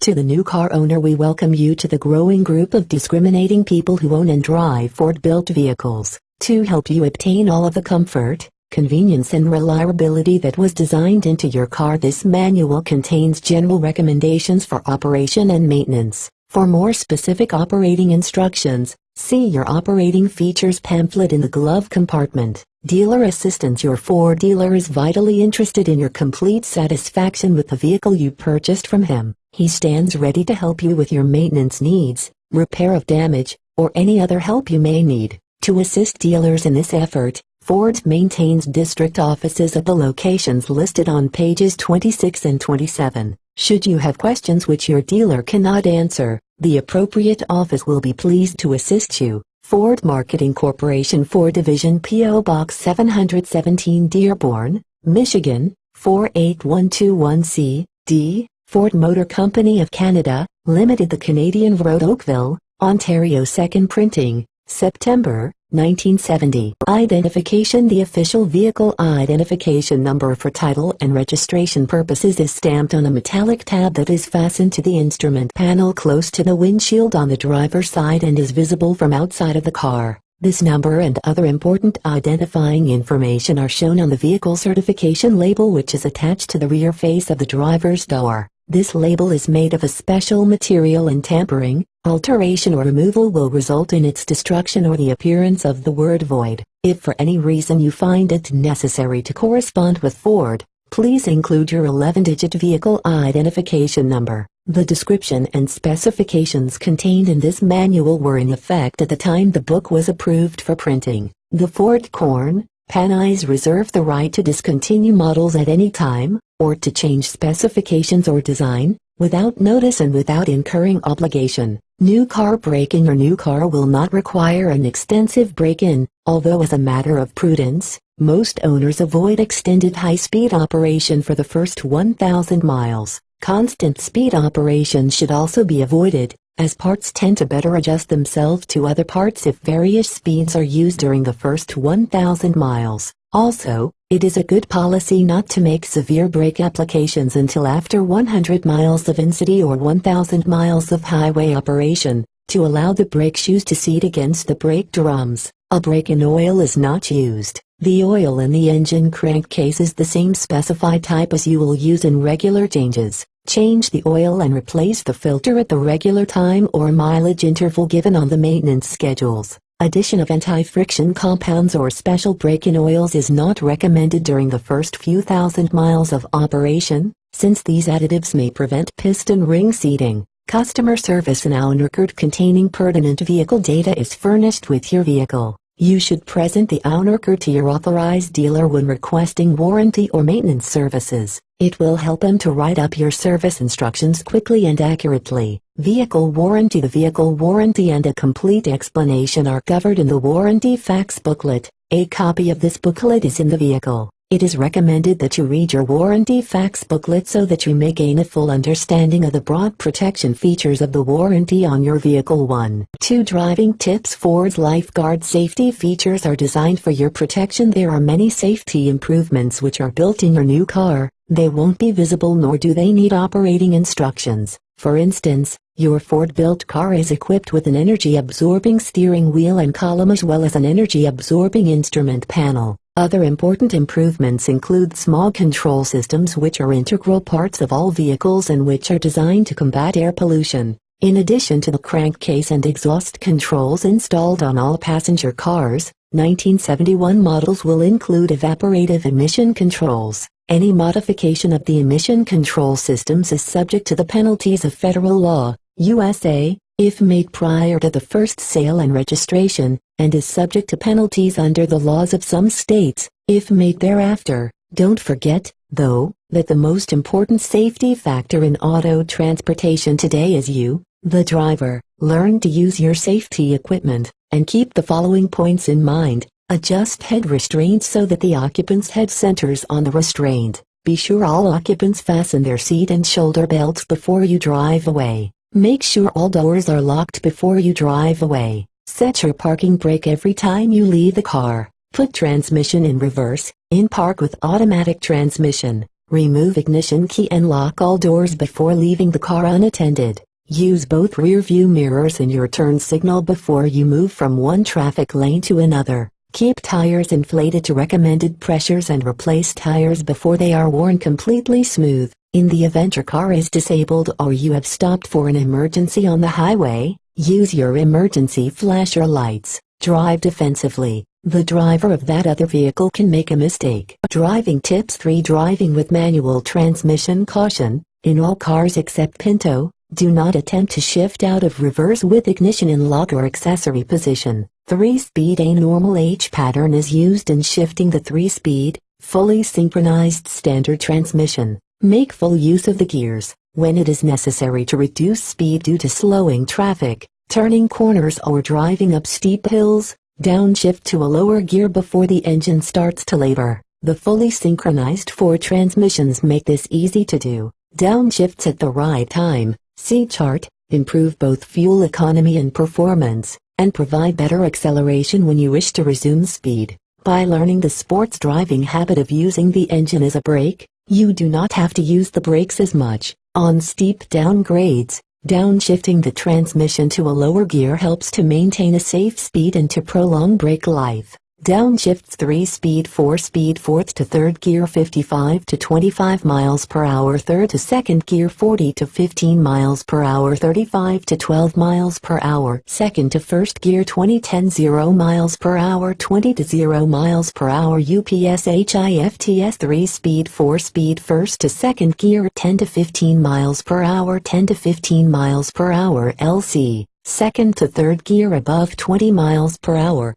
To the new car owner, we welcome you to the growing group of discriminating people who own and drive Ford-built vehicles. To help you obtain all of the comfort, convenience and reliability that was designed into your car, this manual contains general recommendations for operation and maintenance. For more specific operating instructions, see your operating features pamphlet in the glove compartment. Dealer assistance. Your Ford dealer is vitally interested in your complete satisfaction with the vehicle you purchased from him. He stands ready to help you with your maintenance needs, repair of damage, or any other help you may need. To assist dealers in this effort, Ford maintains district offices at the locations listed on pages 26 and 27. Should you have questions which your dealer cannot answer, the appropriate office will be pleased to assist you. Ford Marketing Corporation, Ford Division, P.O. Box 717, Dearborn, Michigan, 48121C, D. Ford Motor Company of Canada, Limited, The Canadian Road, Oakville, Ontario. Second printing, September 1970. Identification. The official vehicle identification number for title and registration purposes is stamped on a metallic tab that is fastened to the instrument panel close to the windshield on the driver's side and is visible from outside of the car. This number and other important identifying information are shown on the vehicle certification label, which is attached to the rear face of the driver's door. This label is made of a special material, and tampering, alteration or removal will result in its destruction or the appearance of the word void. If for any reason you find it necessary to correspond with Ford, please include your 11-digit vehicle identification number. The description and specifications contained in this manual were in effect at the time the book was approved for printing. The Ford Corn Panais reserve the right to discontinue models at any time, or to change specifications or design, without notice and without incurring obligation. New car break-in. Your new car will not require an extensive break-in, although as a matter of prudence, most owners avoid extended high-speed operation for the first 1,000 miles. Constant speed operation should also be avoided, as parts tend to better adjust themselves to other parts if various speeds are used during the first 1,000 miles. Also, it is a good policy not to make severe brake applications until after 100 miles of in-city or 1,000 miles of highway operation, to allow the brake shoes to seat against the brake drums. A break-in oil is not used. The oil in the engine crankcase is the same specified type as you will use in regular changes. Change the oil and replace the filter at the regular time or mileage interval given on the maintenance schedules. Addition of anti-friction compounds or special break-in oils is not recommended during the first few thousand miles of operation, since these additives may prevent piston ring seating. Customer service. An owner card containing pertinent vehicle data is furnished with your vehicle. You should present the owner card to your authorized dealer when requesting warranty or maintenance services. It will help them to write up your service instructions quickly and accurately. Vehicle warranty. The vehicle warranty and a complete explanation are covered in the warranty facts booklet. A copy of this booklet is in the vehicle. It is recommended that you read your warranty facts booklet so that you may gain a full understanding of the broad protection features of the warranty on your vehicle. 1. 2. Driving tips. Ford's Lifeguard safety features are designed for your protection. There are many safety improvements which are built in your new car. They won't be visible nor do they need operating instructions. For instance, your Ford-built car is equipped with an energy-absorbing steering wheel and column as well as an energy-absorbing instrument panel. Other important improvements include smog control systems, which are integral parts of all vehicles and which are designed to combat air pollution. In addition to the crankcase and exhaust controls installed on all passenger cars, 1971 models will include evaporative emission controls. Any modification of the emission control systems is subject to the penalties of federal law, USA, if made prior to the first sale and registration, and is subject to penalties under the laws of some states, if made thereafter. Don't forget, though, that the most important safety factor in auto transportation today is you, the driver. Learn to use your safety equipment, and keep the following points in mind. Adjust head restraints so that the occupant's head centers on the restraint. Be sure all occupants fasten their seat and shoulder belts before you drive away. Make sure all doors are locked before you drive away. Set your parking brake every time you leave the car. Put transmission in reverse. In park with automatic transmission. Remove ignition key and lock all doors before leaving the car unattended. Use both rear view mirrors in your turn signal before you move from one traffic lane to another. Keep tires inflated to recommended pressures and replace tires before they are worn completely smooth. In the event your car is disabled or you have stopped for an emergency on the highway, use your emergency flasher lights. Drive defensively. The driver of that other vehicle can make a mistake. Driving tips 3. Driving with manual transmission. Caution: in all cars except Pinto, do not attempt to shift out of reverse with ignition in lock or accessory position. 3-speed. A normal H pattern is used in shifting the 3-speed, fully synchronized standard transmission. Make full use of the gears when it is necessary to reduce speed due to slowing traffic, turning corners or driving up steep hills. Downshift to a lower gear before the engine starts to labor. The fully synchronized 4 transmissions make this easy to do. Downshifts at the right time, see chart, improve both fuel economy and performance, and provide better acceleration when you wish to resume speed. By learning the sports driving habit of using the engine as a brake, you do not have to use the brakes as much. On steep downgrades, downshifting the transmission to a lower gear helps to maintain a safe speed and to prolong brake life. Downshifts 3-speed 4-speed 4th to 3rd gear 55 to 25 miles per hour 3rd to 2nd gear 40 to 15 miles per hour 35 to 12 miles per hour 2nd to 1st gear 20 10 0 miles per hour 20 to 0 miles per hour UPS HIFTS 3-speed 4-speed 1st to 2nd gear 10 to 15 miles per hour 10 to 15 miles per hour LC 2nd to 3rd gear above 20 miles per hour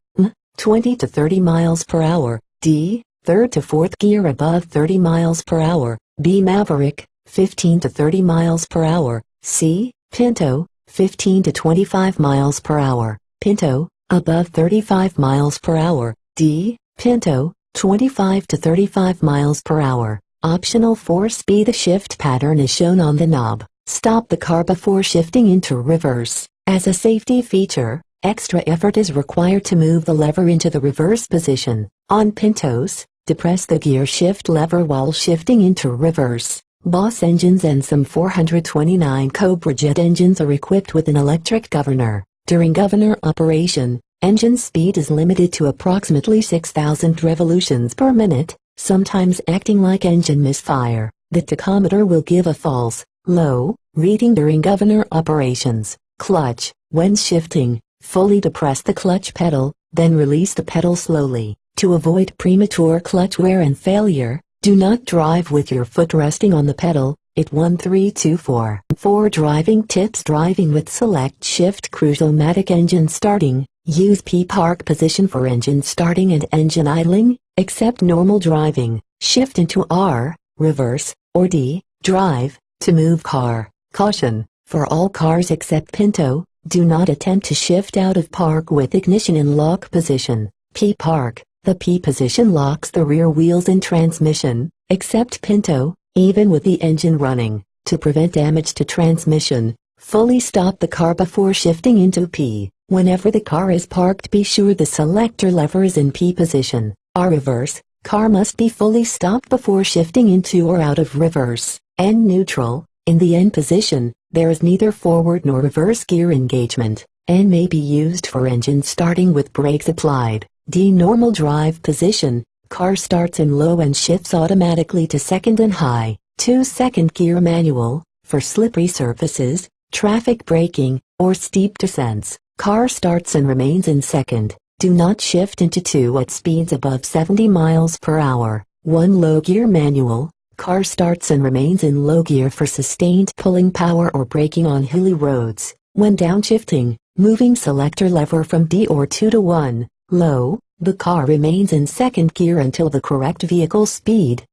20 to 30 miles per hour, D, 3rd to 4th gear above 30 miles per hour, B Maverick, 15 to 30 miles per hour, C, Pinto, 15 to 25 miles per hour, Pinto, above 35 miles per hour, D, Pinto, 25 to 35 miles per hour. Optional 4-speed. The shift pattern is shown on the knob. Stop the car before shifting into reverse. As a safety feature, extra effort is required to move the lever into the reverse position. On Pintos, depress the gear shift lever while shifting into reverse. Boss engines and some 429 Cobra jet engines are equipped with an electric governor. During governor operation, engine speed is limited to approximately 6,000 revolutions per minute, sometimes acting like engine misfire. The tachometer will give a false, low, reading during governor operations. Clutch: when shifting, fully depress the clutch pedal, then release the pedal slowly. To avoid premature clutch wear and failure, do not drive with your foot resting on the pedal. 1324. 4 driving tips. Driving with select shift Cruise-O-Matic engine starting. Use P park position for engine starting and engine idling. Except normal driving, shift into R, reverse, or D, drive, to move car. Caution: for all cars except Pinto, do not attempt to shift out of park with ignition in lock position. P park. The P position locks the rear wheels and transmission, except Pinto, even with the engine running. To prevent damage to transmission, fully stop the car before shifting into P. Whenever the car is parked, be sure the selector lever is in P position. R reverse. Car must be fully stopped before shifting into or out of reverse. N neutral. In the N position, there is neither forward nor reverse gear engagement. N may be used for engine starting with brakes applied. D normal drive position. Car starts in low and shifts automatically to second and high. 2 2nd gear manual. For slippery surfaces, traffic braking, or steep descents, car starts and remains in second. Do not shift into 2 at speeds above 70 miles per hour. 1 low gear manual. Car starts and remains in low gear for sustained pulling power or braking on hilly roads. When downshifting, moving selector lever from D or 2 to 1, low, the car remains in second gear until the correct vehicle speed,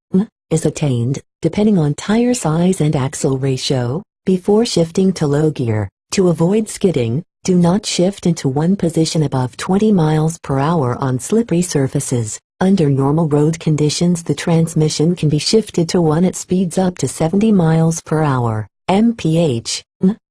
is attained, depending on tire size and axle ratio, before shifting to low gear. To avoid skidding, do not shift into one position above 20 miles per hour on slippery surfaces. Under normal road conditions, the transmission can be shifted to 1 at speeds up to 70 miles per hour. mph.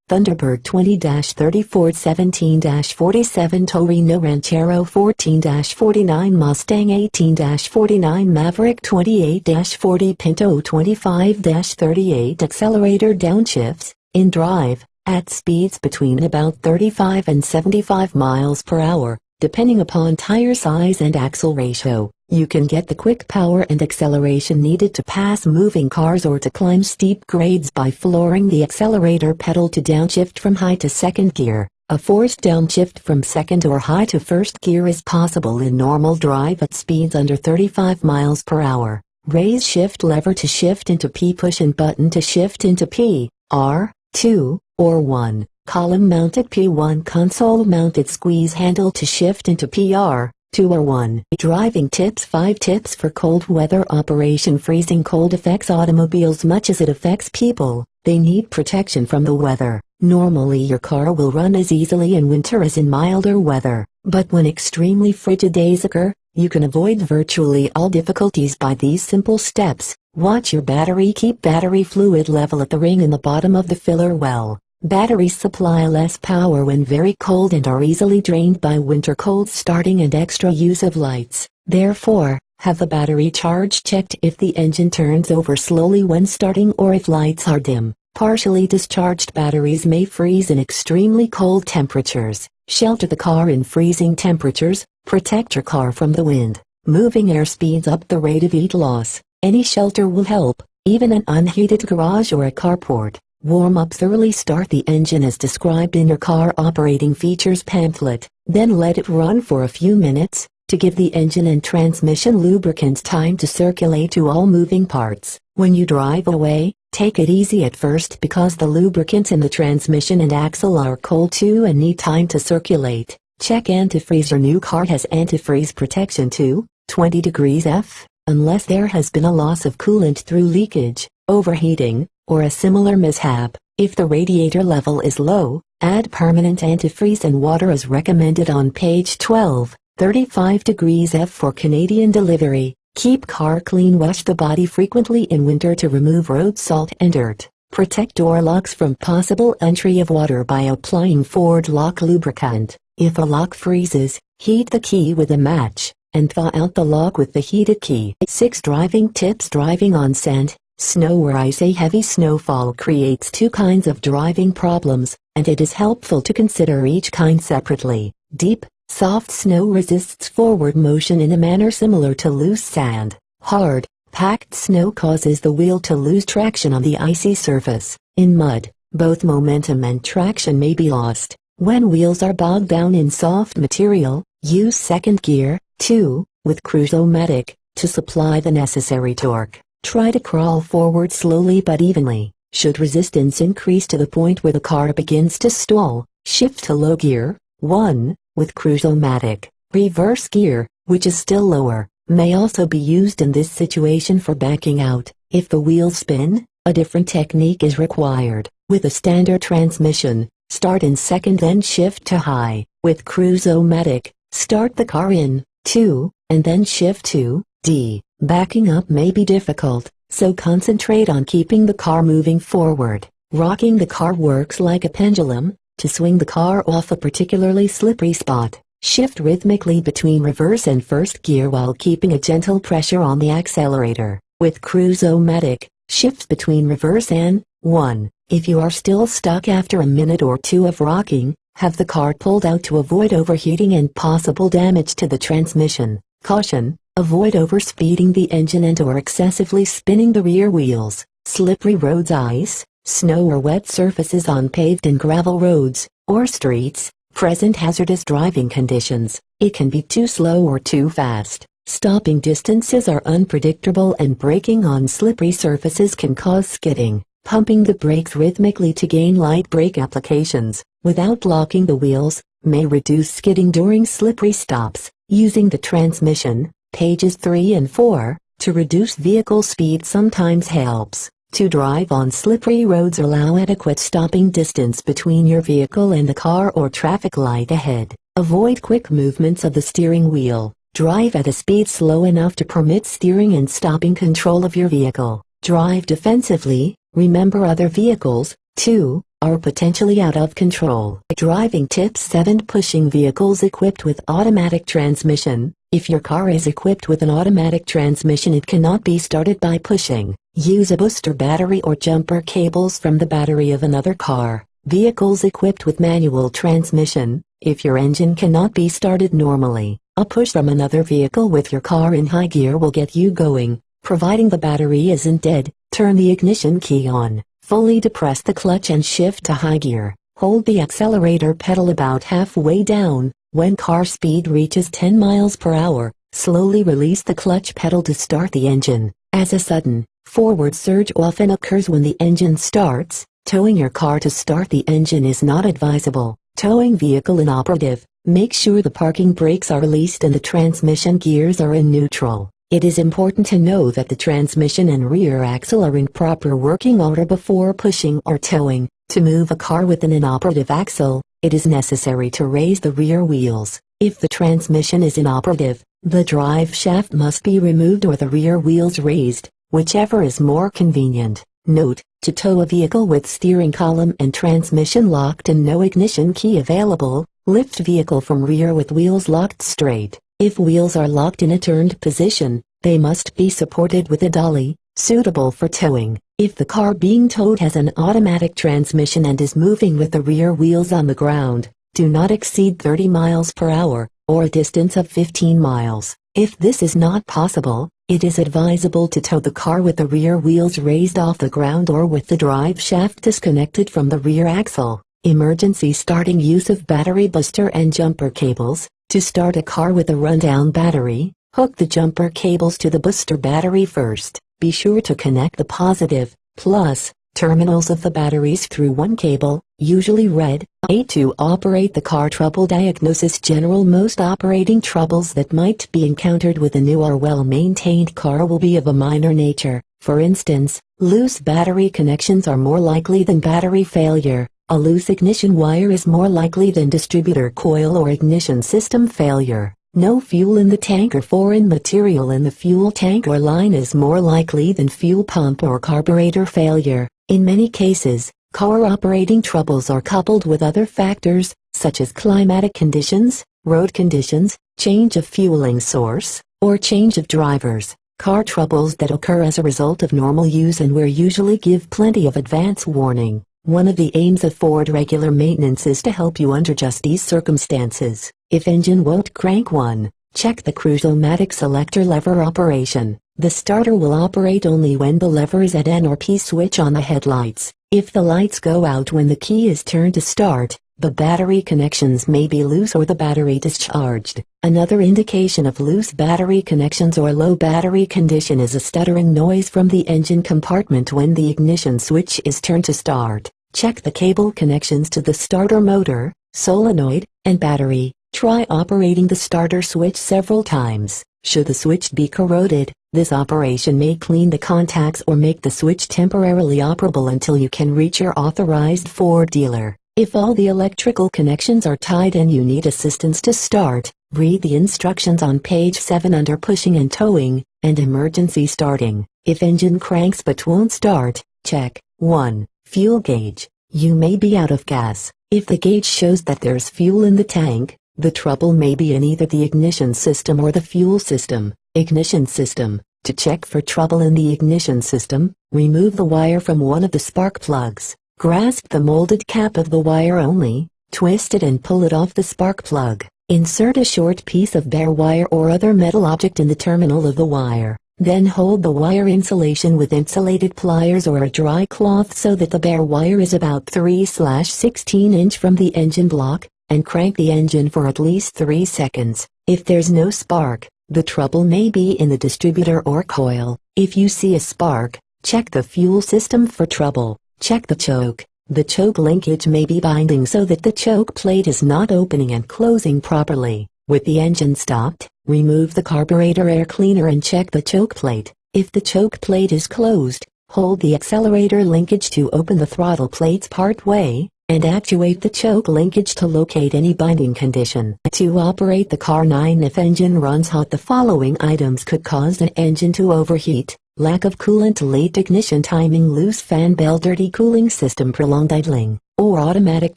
Thunderbird 20-30 Ford 17-47 Torino Ranchero 14-49 Mustang 18-49 Maverick 28-40 Pinto 25-38 Accelerator downshifts, in drive, at speeds between about 35 and 75 miles per hour, depending upon tire size and axle ratio. You can get the quick power and acceleration needed to pass moving cars or to climb steep grades by flooring the accelerator pedal to downshift from high to second gear. A forced downshift from second or high to first gear is possible in normal drive at speeds under 35 miles per hour. Raise shift lever to shift into P, push and button to shift into P, R, 2, or 1. Column mounted P1, console mounted squeeze handle to shift into PR, 2 or 1. Driving tips: 5 tips for cold weather operation. Freezing cold affects automobiles much as it affects people. They need protection from the weather. Normally your car will run as easily in winter as in milder weather, but when extremely frigid days occur, you can avoid virtually all difficulties by these simple steps. Watch your battery. Keep battery fluid level at the ring in the bottom of the filler well. Batteries supply less power when very cold and are easily drained by winter cold starting and extra use of lights. Therefore, have the battery charge checked if the engine turns over slowly when starting or if lights are dim. Partially discharged batteries may freeze in extremely cold temperatures. Shelter the car in freezing temperatures. Protect your car from the wind. Moving air speeds up the rate of heat loss. Any shelter will help, even an unheated garage or a carport. Warm up thoroughly. Start the engine as described in your car operating features pamphlet, then let it run for a few minutes, to give the engine and transmission lubricant time to circulate to all moving parts. When you drive away, take it easy at first because the lubricants in the transmission and axle are cold too and need time to circulate. Check antifreeze. Your new car has antifreeze protection to 20 degrees F, unless there has been a loss of coolant through leakage, overheating, or a similar mishap. If the radiator level is low, add permanent antifreeze and water as recommended on page 12. 35 degrees F for Canadian delivery. Keep car clean. Wash the body frequently in winter to remove road salt and dirt. Protect door locks from possible entry of water by applying Ford lock lubricant. If a lock freezes, heat the key with a match, and thaw out the lock with the heated key. 6 driving tips. Driving on sand, snow or ice. A heavy snowfall creates 2 kinds of driving problems, and it is helpful to consider each kind separately. Deep, soft snow resists forward motion in a manner similar to loose sand. Hard, packed snow causes the wheel to lose traction on the icy surface. In mud, both momentum and traction may be lost. When wheels are bogged down in soft material, use second gear, 2, with Cruise-O-Matic, to supply the necessary torque. Try to crawl forward slowly but evenly. Should resistance increase to the point where the car begins to stall, shift to low gear, 1, with Cruise-O-Matic. Reverse gear, which is still lower, may also be used in this situation for backing out. If the wheels spin, a different technique is required. With a standard transmission, start in second then shift to high. With Cruise-O-Matic, start the car in 2, and then shift to D. Backing up may be difficult, so concentrate on keeping the car moving forward. Rocking the car works like a pendulum. To swing the car off a particularly slippery spot, shift rhythmically between reverse and first gear while keeping a gentle pressure on the accelerator. With Cruise-O-Matic, shift between reverse and 1. If you are still stuck after a minute or 2 of rocking, have the car pulled out to avoid overheating and possible damage to the transmission. Caution: avoid overspeeding the engine and/or excessively spinning the rear wheels. Slippery roads, ice, snow or wet surfaces on paved and gravel roads, or streets, present hazardous driving conditions. It can be too slow or too fast. Stopping distances are unpredictable and braking on slippery surfaces can cause skidding. Pumping the brakes rhythmically to gain light brake applications, without locking the wheels, may reduce skidding during slippery stops. Using the transmission, pages 3 and 4, to reduce vehicle speed sometimes helps. To drive on slippery roads, allow adequate stopping distance between your vehicle and the car or traffic light ahead. Avoid quick movements of the steering wheel. Drive at a speed slow enough to permit steering and stopping control of your vehicle. Drive defensively. Remember other vehicles, too, are potentially out of control. Driving tips 7. Pushing vehicles equipped with automatic transmission. If your car is equipped with an automatic transmission, it cannot be started by pushing. Use a booster battery or jumper cables from the battery of another car. Vehicles equipped with manual transmission. If your engine cannot be started normally, a push from another vehicle with your car in high gear will get you going. Providing the battery isn't dead, turn the ignition key on. Fully depress the clutch and shift to high gear. Hold the accelerator pedal about halfway down. When car speed reaches 10 miles per hour, slowly release the clutch pedal to start the engine. As a sudden, forward surge often occurs when the engine starts. Towing your car to start the engine is not advisable. Towing vehicle inoperative. Make sure the parking brakes are released and the transmission gears are in neutral. It is important to know that the transmission and rear axle are in proper working order before pushing or towing. To move a car with an inoperative axle, it is necessary to raise the rear wheels. If the transmission is inoperative, the drive shaft must be removed or the rear wheels raised, whichever is more convenient. Note: to tow a vehicle with steering column and transmission locked and no ignition key available, lift vehicle from rear with wheels locked straight. If wheels are locked in a turned position, they must be supported with a dolly, suitable for towing. If the car being towed has an automatic transmission and is moving with the rear wheels on the ground, do not exceed 30 miles per hour, or a distance of 15 miles. If this is not possible, it is advisable to tow the car with the rear wheels raised off the ground or with the drive shaft disconnected from the rear axle. Emergency starting. Use of battery booster and jumper cables. To start a car with a rundown battery, hook the jumper cables to the booster battery first. Be sure to connect the positive, plus, terminals of the batteries through one cable, usually red. To operate the car. Trouble diagnosis. General: most operating troubles that might be encountered with a new or well-maintained car will be of a minor nature. For instance, loose battery connections are more likely than battery failure. A loose ignition wire is more likely than distributor coil or ignition system failure. No fuel in the tank or foreign material in the fuel tank or line is more likely than fuel pump or carburetor failure. In many cases, car operating troubles are coupled with other factors, such as climatic conditions, road conditions, change of fueling source, or change of drivers. Car troubles that occur as a result of normal use and wear usually give plenty of advance warning. One of the aims of Ford regular maintenance is to help you under just these circumstances. If engine won't crank 1, check the Cruise-O-Matic selector lever operation. The starter will operate only when the lever is at N or P. Switch on the headlights. If the lights go out when the key is turned to start, the battery connections may be loose or the battery discharged. Another indication of loose battery connections or low battery condition is a stuttering noise from the engine compartment when the ignition switch is turned to start. Check the cable connections to the starter motor, solenoid, and battery. Try operating the starter switch several times. Should the switch be corroded, this operation may clean the contacts or make the switch temporarily operable until you can reach your authorized Ford dealer. If all the electrical connections are tied and you need assistance to start, read the instructions on page 7 under pushing and towing, and emergency starting. If engine cranks but won't start, check 1. Fuel gauge. You may be out of gas. If the gauge shows that there's fuel in the tank, the trouble may be in either the ignition system or the fuel system. Ignition system. To check for trouble in the ignition system, remove the wire from one of the spark plugs. Grasp the molded cap of the wire only, twist it and pull it off the spark plug. Insert a short piece of bare wire or other metal object in the terminal of the wire. Then hold the wire insulation with insulated pliers or a dry cloth so that the bare wire is about 3/16 inch from the engine block, and crank the engine for at least 3 seconds. If there's no spark, the trouble may be in the distributor or coil. If you see a spark, check the fuel system for trouble. Check the choke. The choke linkage may be binding so that the choke plate is not opening and closing properly. With the engine stopped, remove the carburetor air cleaner and check the choke plate. If the choke plate is closed, hold the accelerator linkage to open the throttle plates part way, and actuate the choke linkage to locate any binding condition. To operate the car 9. If engine runs hot, the following items could cause an engine to overheat: lack of coolant, late ignition timing, loose fan bell, dirty cooling system, prolonged idling. or automatic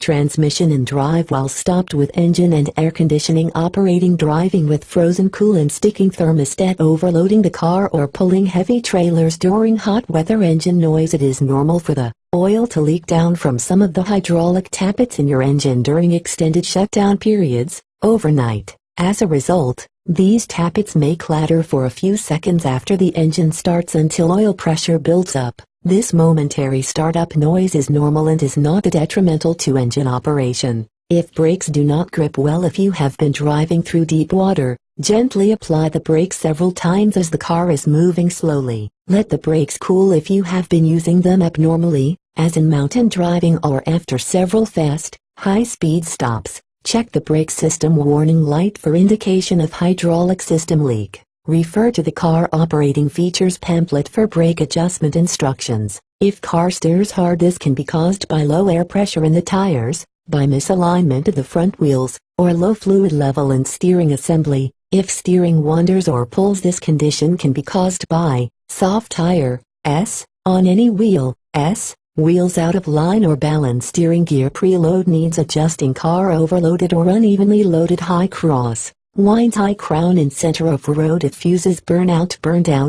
transmission and drive while stopped with engine and air conditioning operating, driving with frozen coolant, sticking thermostat, overloading the car, or pulling heavy trailers during hot weather. Engine noise. It is normal for the oil to leak down from some of the hydraulic tappets in your engine during extended shutdown periods, overnight. As a result, these tappets may clatter for a few seconds after the engine starts until oil pressure builds up. This momentary startup noise is normal and is not detrimental to engine operation. If brakes do not grip well, if you have been driving through deep water, gently apply the brakes several times as the car is moving slowly. Let the brakes cool if you have been using them abnormally, as in mountain driving or after several fast, high-speed stops. Check the brake system warning light for indication of hydraulic system leak. Refer to the car operating features pamphlet for brake adjustment instructions. If car steers hard, this can be caused by low air pressure in the tires, by misalignment of the front wheels, or low fluid level in steering assembly. If steering wanders or pulls, this condition can be caused by soft tire, on any wheel, wheels out of line or balance, steering gear preload needs adjusting, car overloaded or unevenly loaded, high cross winds, high crown in center of road. If fuses burned out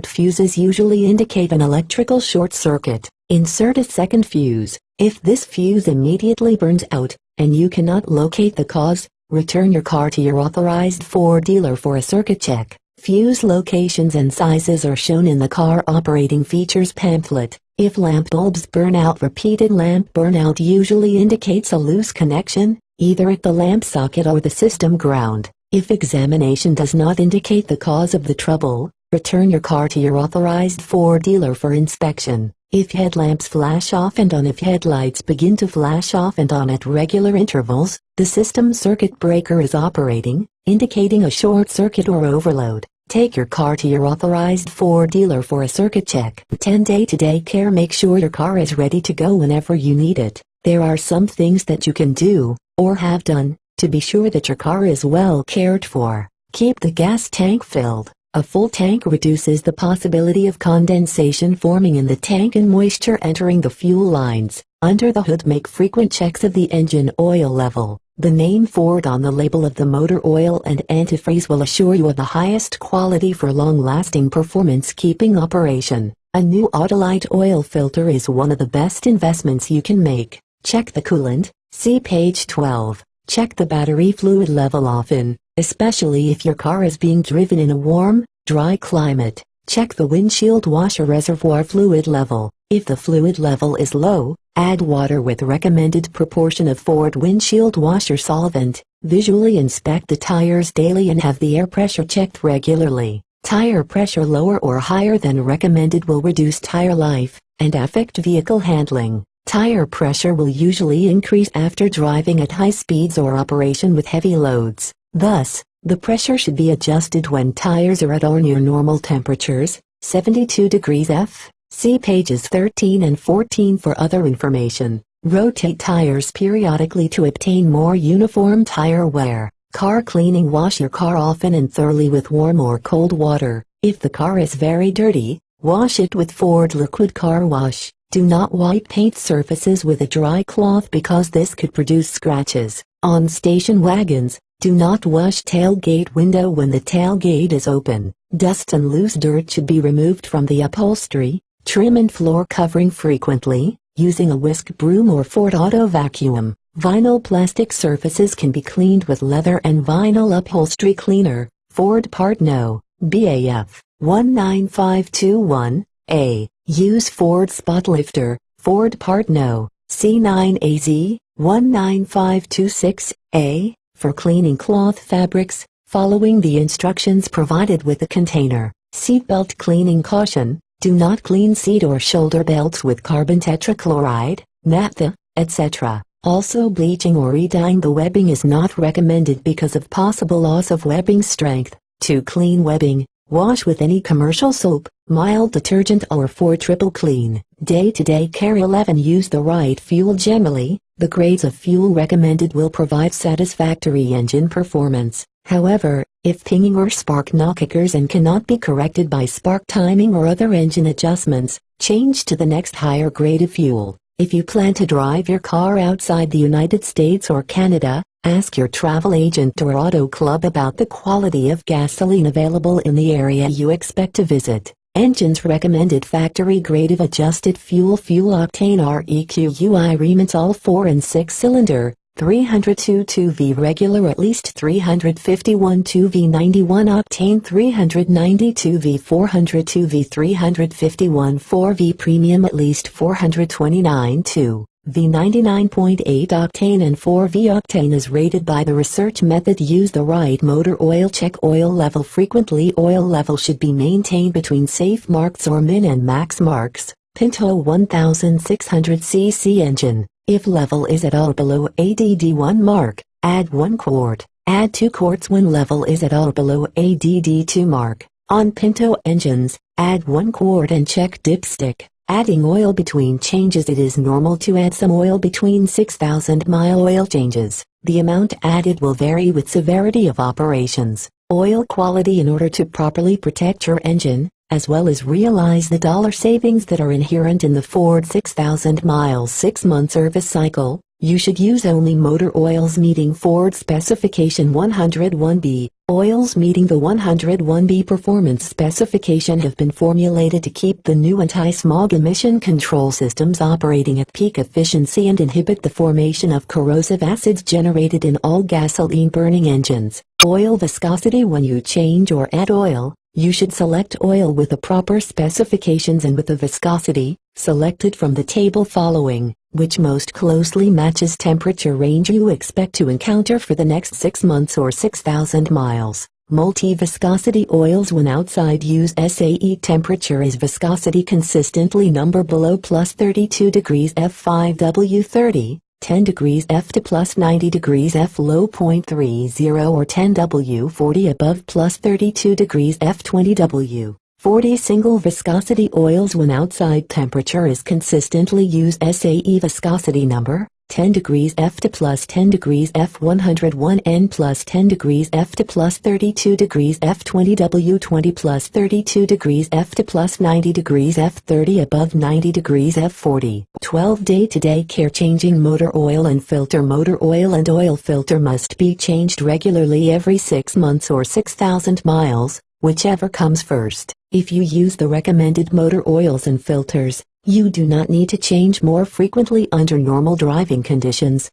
fuses usually indicate an electrical short circuit. Insert a second fuse. If this fuse immediately burns out, and you cannot locate the cause, return your car to your authorized Ford dealer for a circuit check. Fuse locations and sizes are shown in the car operating features pamphlet. If lamp bulbs burn out, repeated lamp burnout usually indicates a loose connection, either at the lamp socket or the system ground. If examination does not indicate the cause of the trouble, return your car to your authorized Ford dealer for inspection. If headlamps flash off and on, if headlights begin to flash off and on at regular intervals, the system circuit breaker is operating, indicating a short circuit or overload. Take your car to your authorized Ford dealer for a circuit check. 10 day-to-day care. Make sure your car is ready to go whenever you need it. There are some things that you can do, or have done, to be sure that your car is well cared for. Keep the gas tank filled. A full tank reduces the possibility of condensation forming in the tank and moisture entering the fuel lines. Under the hood, make frequent checks of the engine oil level. The name Ford on the label of the motor oil and antifreeze will assure you of the highest quality for long-lasting performance-keeping operation. A new Autolite oil filter is one of the best investments you can make. Check the coolant, see page 12. Check the battery fluid level often, especially if your car is being driven in a warm, dry climate. Check the windshield washer reservoir fluid level. If the fluid level is low, add water with recommended proportion of Ford windshield washer solvent. Visually inspect the tires daily and have the air pressure checked regularly. Tire pressure lower or higher than recommended will reduce tire life and affect vehicle handling. Tire pressure will usually increase after driving at high speeds or operation with heavy loads. Thus, the pressure should be adjusted when tires are at or near normal temperatures, 72 degrees F. See pages 13 and 14 for other information. Rotate tires periodically to obtain more uniform tire wear. Car cleaning. Wash your car often and thoroughly with warm or cold water. If the car is very dirty, wash it with Ford Liquid Car Wash. Do not wipe paint surfaces with a dry cloth because this could produce scratches. On station wagons, do not wash tailgate window when the tailgate is open. Dust and loose dirt should be removed from the upholstery, trim and floor covering frequently, using a whisk broom or Ford Auto Vacuum. Vinyl plastic surfaces can be cleaned with leather and vinyl upholstery cleaner. Ford Part No. BAF 19521A. Use Ford Spot Lifter, Ford Part No. C9AZ 19526A, for cleaning cloth fabrics, following the instructions provided with the container. Seatbelt cleaning. Caution: do not clean seat or shoulder belts with carbon tetrachloride, naphtha, etc. Also, bleaching or re-dyeing the webbing is not recommended because of possible loss of webbing strength. To clean webbing, wash with any commercial soap, mild detergent or Ford Triple Clean. Day-to-day care. 11. Use the right fuel. Generally, the grades of fuel recommended will provide satisfactory engine performance. However, if pinging or spark knock occurs and cannot be corrected by spark timing or other engine adjustments, change to the next higher grade of fuel. If you plan to drive your car outside the United States or Canada, ask your travel agent or auto club about the quality of gasoline available in the area you expect to visit. Engines recommended factory grade of adjusted fuel octane REQUI Rementhal 4 and 6 cylinder, 302 2V regular at least 351 2V 91 octane 392 V 402 V 351 4V premium at least 429 2. V 99.8 octane and 4V octane is rated by the research method. Use the right motor oil. Check oil level frequently. Oil level should be maintained between safe marks or min and max marks. Pinto 1600cc engine. If level is at all below ADD1 mark, add 1 quart. Add 2 quarts when level is at all below ADD2 mark. On Pinto engines, add 1 quart and check dipstick. Adding oil between changes. It is normal to add some oil between 6,000-mile oil changes. The amount added will vary with severity of operations, oil quality. In order to properly protect your engine, as well as realize the dollar savings that are inherent in the Ford 6,000-mile 6-month service cycle, you should use only motor oils meeting Ford specification 101B. Oils meeting the 101B performance specification have been formulated to keep the new anti-smog emission control systems operating at peak efficiency and inhibit the formation of corrosive acids generated in all gasoline-burning engines. Oil viscosity. When you change or add oil, you should select oil with the proper specifications and with the viscosity selected from the table following, which most closely matches temperature range you expect to encounter for the next 6 months or 6,000 miles. Multi-viscosity oils. When outside, use SAE. Temperature is viscosity consistently number below plus 32 degrees F 5W 30, 10 degrees F to plus 90 degrees F low 0.30 or 10W 40 above plus 32 degrees F 20W. 40 single viscosity oils. When outside temperature is consistently, use SAE viscosity number 10 degrees F to plus 10 degrees F 101 N plus 10 degrees F to plus 32 degrees F 20W 20 plus 32 degrees F to plus 90 degrees F 30 above 90 degrees F 40. 12 day-to-day care. Changing motor oil and filter. Motor oil and oil filter must be changed regularly every 6 months or 6,000 miles, whichever comes first. If you use the recommended motor oils and filters, you do not need to change more frequently under normal driving conditions.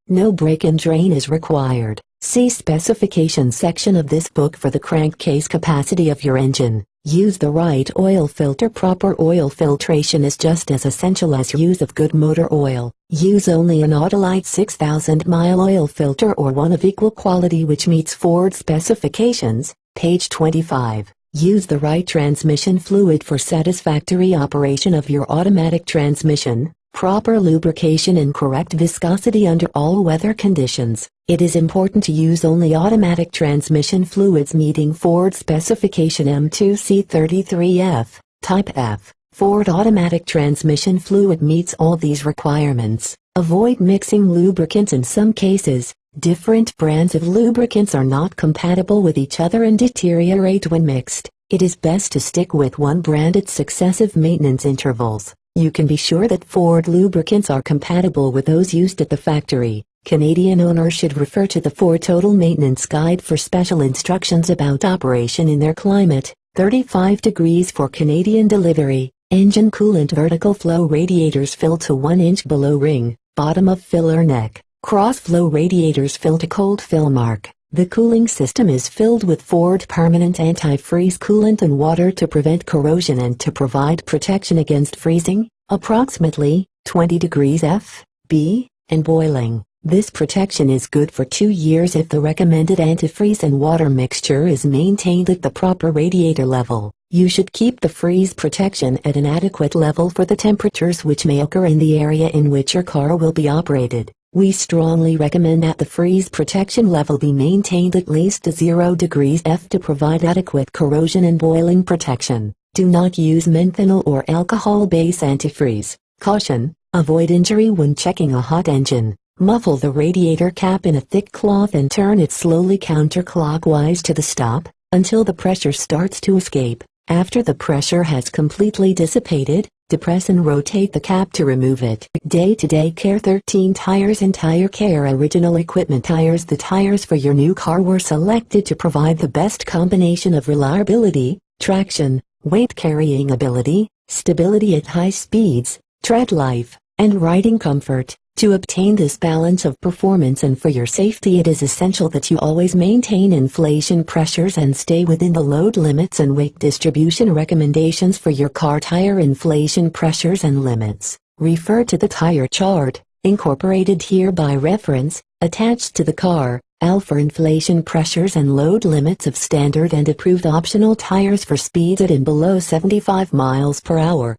No break and drain is required. See specifications section of this book for the crankcase capacity of your engine. Use the right oil filter. Proper oil filtration is just as essential as use of good motor oil. Use only an Autolite 6,000-mile oil filter or one of equal quality which meets Ford specifications. Page 25. Use the right transmission fluid for satisfactory operation of your automatic transmission, proper lubrication and correct viscosity under all weather conditions. It is important to use only automatic transmission fluids meeting Ford specification M2C33F, Type F. Ford automatic transmission fluid meets all these requirements. Avoid mixing lubricants. In some cases, different brands of lubricants are not compatible with each other and deteriorate when mixed. It is best to stick with one brand at successive maintenance intervals. You can be sure that Ford lubricants are compatible with those used at the factory. Canadian owners should refer to the Ford Total Maintenance Guide for special instructions about operation in their climate. 35 degrees for Canadian delivery. Engine coolant. Vertical flow radiators fill to 1 inch below ring, bottom of filler neck. Cross-flow radiators fill to cold fill mark. The cooling system is filled with Ford permanent anti-freeze coolant and water to prevent corrosion and to provide protection against freezing, approximately 20 degrees F, B, and boiling. This protection is good for 2 years if the recommended antifreeze and water mixture is maintained at the proper radiator level. You should keep the freeze protection at an adequate level for the temperatures which may occur in the area in which your car will be operated. We strongly recommend that the freeze protection level be maintained at least to 0 degrees F to provide adequate corrosion and boiling protection. Do not use methanol or alcohol-based antifreeze. Caution: avoid injury when checking a hot engine. Muffle the radiator cap in a thick cloth and turn it slowly counterclockwise to the stop, until the pressure starts to escape. After the pressure has completely dissipated, depress and rotate the cap to remove it. Day-to-day care 13 tires and Tire Care original equipment tires. The tires for your new car were selected to provide the best combination of reliability, traction, weight carrying ability, stability at high speeds, tread life, and riding comfort. To obtain this balance of performance and for your safety, it is essential that you always maintain inflation pressures and stay within the load limits and weight distribution recommendations for your car. Tire inflation pressures and limits. Refer to the tire chart, incorporated here by reference, attached to the car, for inflation pressures and load limits of standard and approved optional tires for speeds at and below 75 miles per hour.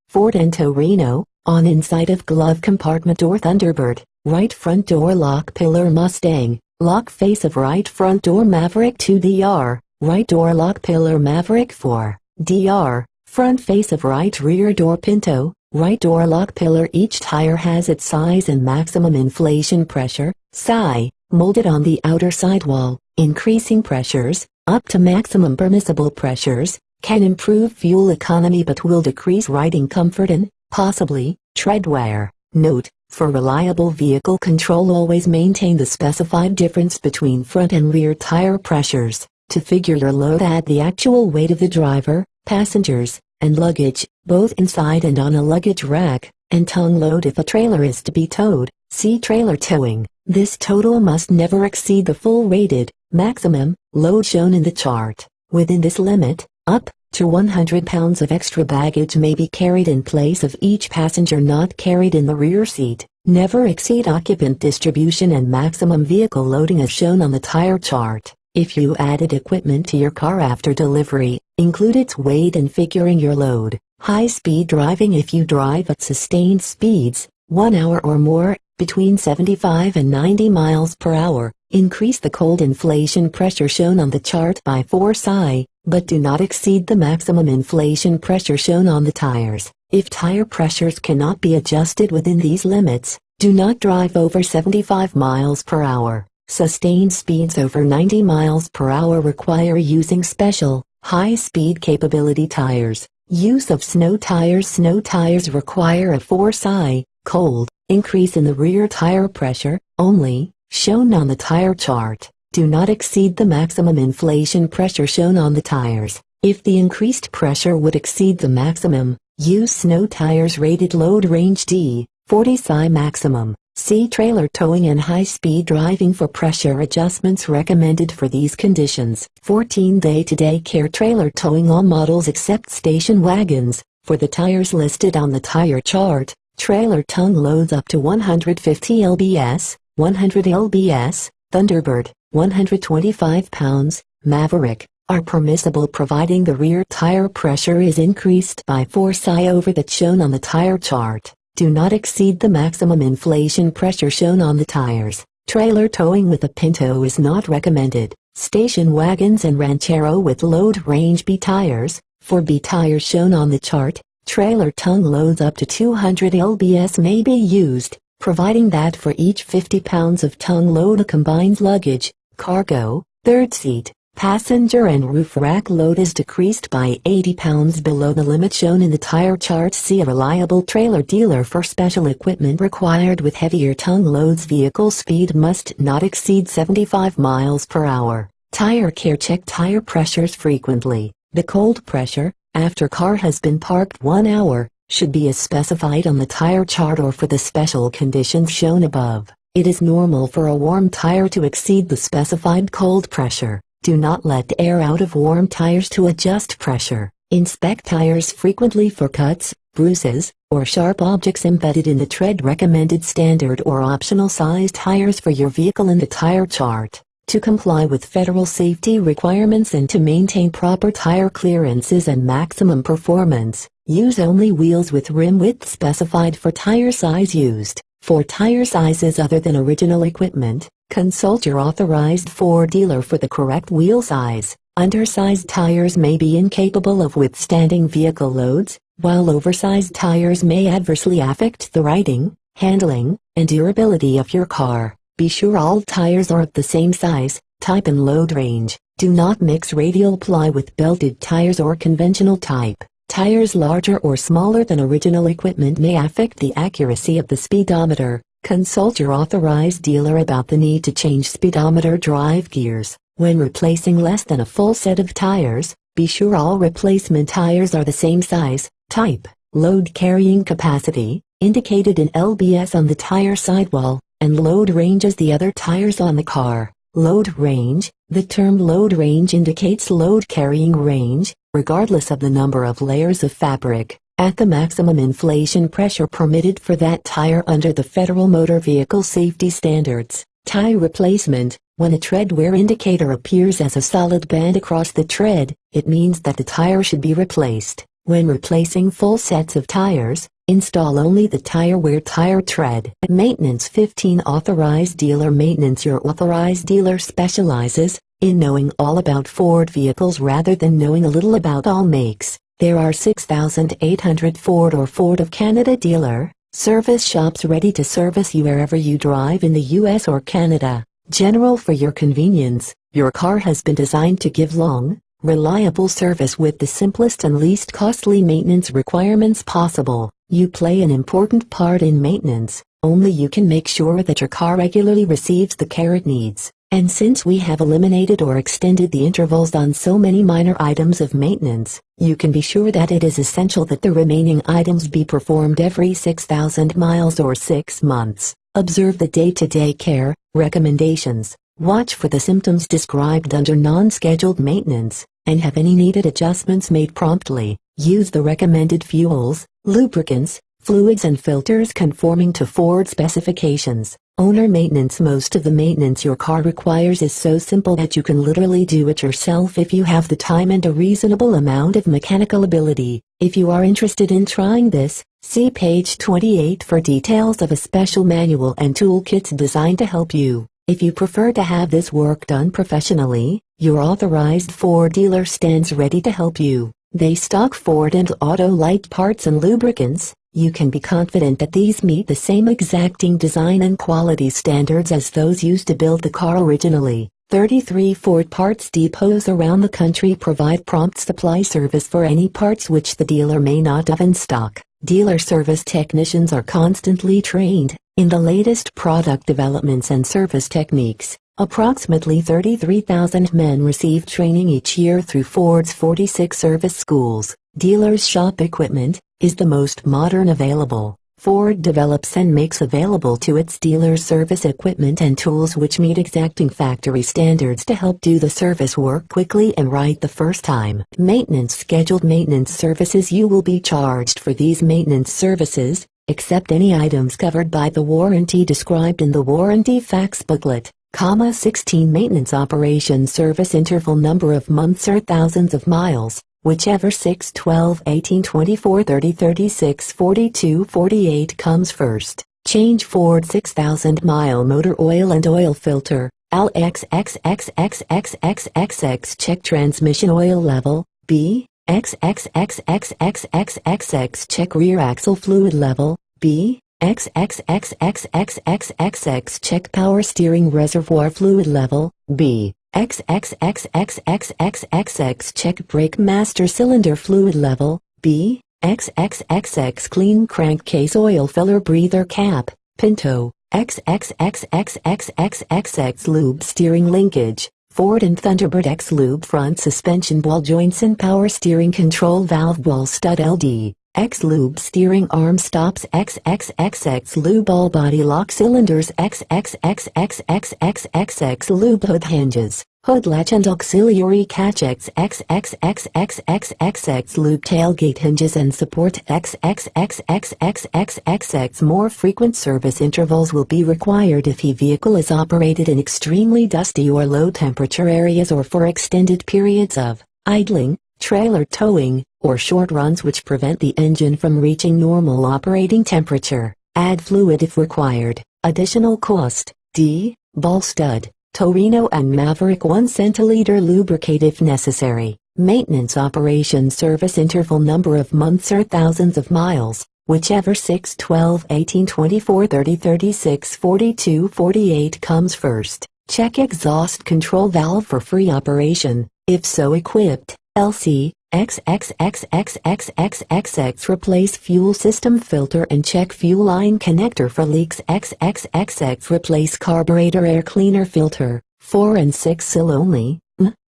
Ford and Torino. On inside of glove compartment door Thunderbird, right front door lock pillar Mustang, lock face of right front door Maverick 2DR, right door lock pillar Maverick 4DR, front face of right rear door Pinto, right door lock pillar. Each tire has its size and maximum inflation pressure, SI, molded on the outer sidewall. Increasing pressures, up to maximum permissible pressures, can improve fuel economy but will decrease riding comfort and, possibly, tread wear. Note, for reliable vehicle control, always maintain the specified difference between front and rear tire pressures. To figure your load, add the actual weight of the driver, passengers, and luggage, both inside and on a luggage rack, and tongue load if a trailer is to be towed. See trailer towing. This total must never exceed the full rated, maximum, load shown in the chart. Within this limit, up to 100 pounds of extra baggage may be carried in place of each passenger not carried in the rear seat. Never exceed occupant distribution and maximum vehicle loading as shown on the tire chart. If you added equipment to your car after delivery, include its weight in figuring your load. High-speed driving. If you drive at sustained speeds, 1 hour or more, between 75 and 90 miles per hour, increase the cold inflation pressure shown on the chart by 4 psi, but do not exceed the maximum inflation pressure shown on the tires. If tire pressures cannot be adjusted within these limits, do not drive over 75 miles per hour. Sustained speeds over 90 miles per hour require using special, high-speed capability tires. Use of snow tires. Snow tires require a 4 psi, cold, increase in the rear tire pressure, only, shown on the tire chart. Do not exceed the maximum inflation pressure shown on the tires. If the increased pressure would exceed the maximum, use snow tires rated load range D, 40 psi maximum. See trailer towing and high-speed driving for pressure adjustments recommended for these conditions. 14 Day-to-day care trailer towing. All models except station wagons. For the tires listed on the tire chart, trailer tongue loads up to 150 lbs, 100 lbs, Thunderbird, 125 pounds, Maverick, are permissible providing the rear tire pressure is increased by 4 psi over that shown on the tire chart. Do not exceed the maximum inflation pressure shown on the tires. Trailer towing with a Pinto is not recommended. Station wagons and Ranchero with load range B tires. For B tires shown on the chart, trailer tongue loads up to 200 lbs may be used, providing that for each 50 pounds of tongue load a combined luggage, cargo, third seat, passenger and roof rack load is decreased by 80 pounds below the limit shown in the tire chart. See a reliable trailer dealer for special equipment required with heavier tongue loads. Vehicle speed must not exceed 75 miles per hour. Tire care. Check tire pressures frequently. The cold pressure, after car has been parked 1 hour, should be as specified on the tire chart or for the special conditions shown above. It is normal for a warm tire to exceed the specified cold pressure. Do not let air out of warm tires to adjust pressure. Inspect tires frequently for cuts, bruises, or sharp objects embedded in the tread. Recommended standard or optional size tires for your vehicle in the tire chart. To comply with federal safety requirements and to maintain proper tire clearances and maximum performance, use only wheels with rim width specified for tire size used. For tire sizes other than original equipment, consult your authorized Ford dealer for the correct wheel size. Undersized tires may be incapable of withstanding vehicle loads, while oversized tires may adversely affect the riding, handling, and durability of your car. Be sure all tires are of the same size, type and load range. Do not mix radial ply with belted tires or conventional type. Tires larger or smaller than original equipment may affect the accuracy of the speedometer. Consult your authorized dealer about the need to change speedometer drive gears. When replacing less than a full set of tires, be sure all replacement tires are the same size, type, load carrying capacity, indicated in LBS on the tire sidewall, and load range as the other tires on the car. Load range. The term load range indicates load carrying range, regardless of the number of layers of fabric, at the maximum inflation pressure permitted for that tire under the Federal Motor Vehicle Safety Standards. Tire replacement. When a tread wear indicator appears as a solid band across the tread, it means that the tire should be replaced. When replacing full sets of tires, install only the tire wear tire tread. Maintenance 15 Authorized dealer maintenance. Your authorized dealer specializes in knowing all about Ford vehicles rather than knowing a little about all makes. There are 6,800 Ford or Ford of Canada dealer service shops ready to service you wherever you drive in the US or Canada. General for your convenience, your car has been designed to give long, reliable service with the simplest and least costly maintenance requirements possible. You play an important part in maintenance. Only you can make sure that your car regularly receives the care it needs. And since we have eliminated or extended the intervals on so many minor items of maintenance, you can be sure that it is essential that the remaining items be performed every 6,000 miles or 6 months. Observe the day-to-day care recommendations. Watch for the symptoms described under non-scheduled maintenance, and have any needed adjustments made promptly. Use the recommended fuels, lubricants, fluids and filters conforming to Ford specifications. Owner maintenance. Most of the maintenance your car requires is so simple that you can literally do it yourself if you have the time and a reasonable amount of mechanical ability. If you are interested in trying this, see page 28 for details of a special manual and toolkits designed to help you. If you prefer to have this work done professionally, your authorized Ford dealer stands ready to help you. They stock Ford and Autolite parts and lubricants. You can be confident that these meet the same exacting design and quality standards as those used to build the car originally. 33 Ford parts depots around the country provide prompt supply service for any parts which the dealer may not have in stock. Dealer service technicians are constantly trained in the latest product developments and service techniques. Approximately 33,000 men receive training each year through Ford's 46 service schools. Dealers' shop equipment is the most modern available. Ford develops and makes available to its dealers service equipment and tools which meet exacting factory standards to help do the service work quickly and right the first time. Maintenance. Scheduled maintenance services. You will be charged for these maintenance services, except any items covered by the warranty described in the warranty facts booklet. 16 Maintenance operation service interval number of months or thousands of miles, whichever 6, 12, 18, 24, 30, 36, 42, 48 comes first. Change Ford 6,000-mile motor oil and oil filter. LXXXXXXXX check transmission oil level. B. XXXXXXXX check rear axle fluid level. B. XXXXXXXX check power steering reservoir fluid level. B. XXXXXXXX check brake master cylinder fluid level. B. XXXX clean crankcase oil filler breather cap. Pinto. XXXXXXXX lube steering linkage. Ford and Thunderbird X lube front suspension ball joints and power steering control valve ball stud LD. X lube steering arm stops. XXXX lube all body lock cylinders. XXXXXXX lube hood hinges, hood latch and auxiliary catch. XXXXXXX lube tailgate hinges and support. XXXXXXX more frequent service intervals will be required if the vehicle is operated in extremely dusty or low temperature areas or for extended periods of idling, trailer towing, or short runs which prevent the engine from reaching normal operating temperature. Add fluid if required. Additional cost. D. Ball stud, Torino and Maverick 1 centiliter lubricate if necessary. Maintenance operation service interval number of months or thousands of miles, whichever 6, 12, 18, 24, 30, 36, 42, 48 comes first. Check exhaust control valve for free operation, if so equipped. LC, XXXXXXXX replace fuel system filter and check fuel line connector for leaks. XXXX replace carburetor air cleaner filter, 4 and 6 sil only.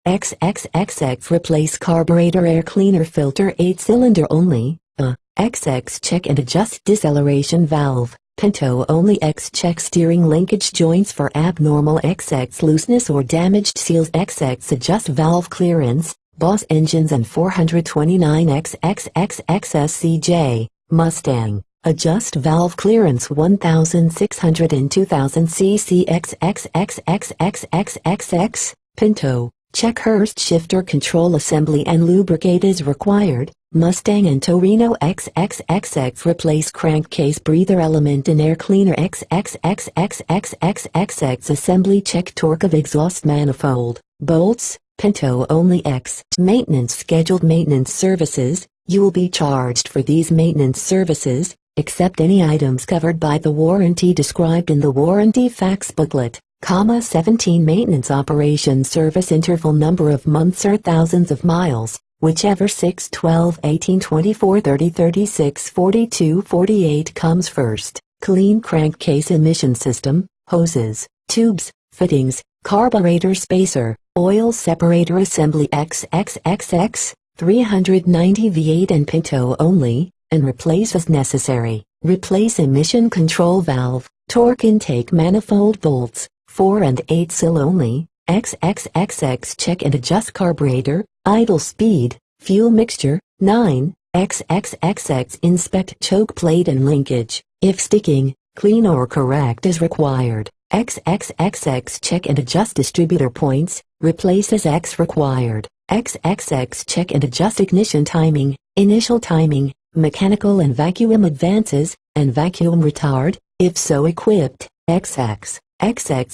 XXXX replace carburetor air cleaner filter 8-cylinder only. XX check and adjust deceleration valve, Pinto only. X check steering linkage joints for abnormal XX looseness or damaged seals. XX adjust valve clearance, Boss engines and 429 XXXXSCJ, Mustang, adjust valve clearance 1600 and 2000 cc. XXXXXXXX, Pinto, check Hurst shifter control assembly and lubricate is required. Mustang and Torino. XXXX replace crankcase breather element in air cleaner. XXXXXXX assembly check torque of exhaust manifold, bolts, Pinto only. X maintenance scheduled maintenance services. You will be charged for these maintenance services, except any items covered by the warranty described in the warranty facts booklet. 17 maintenance operation service interval number of months or thousands of miles, whichever 6, 12, 18, 24, 30, 36, 42, 48 comes first. Clean crankcase emission system, hoses, tubes, fittings, carburetor spacer, oil separator assembly. XXXX, 390 V8 and Pinto only, and replace as necessary. Replace emission control valve, torque intake manifold bolts, 4 and 8 sil only. XXXX check and adjust carburetor, idle speed, fuel mixture. 9. XXXX inspect choke plate and linkage. If sticking, clean or correct is required. XXXX check and adjust distributor points, replace as X required. XXX check and adjust ignition timing, initial timing, mechanical and vacuum advances, and vacuum retard, if so equipped. XX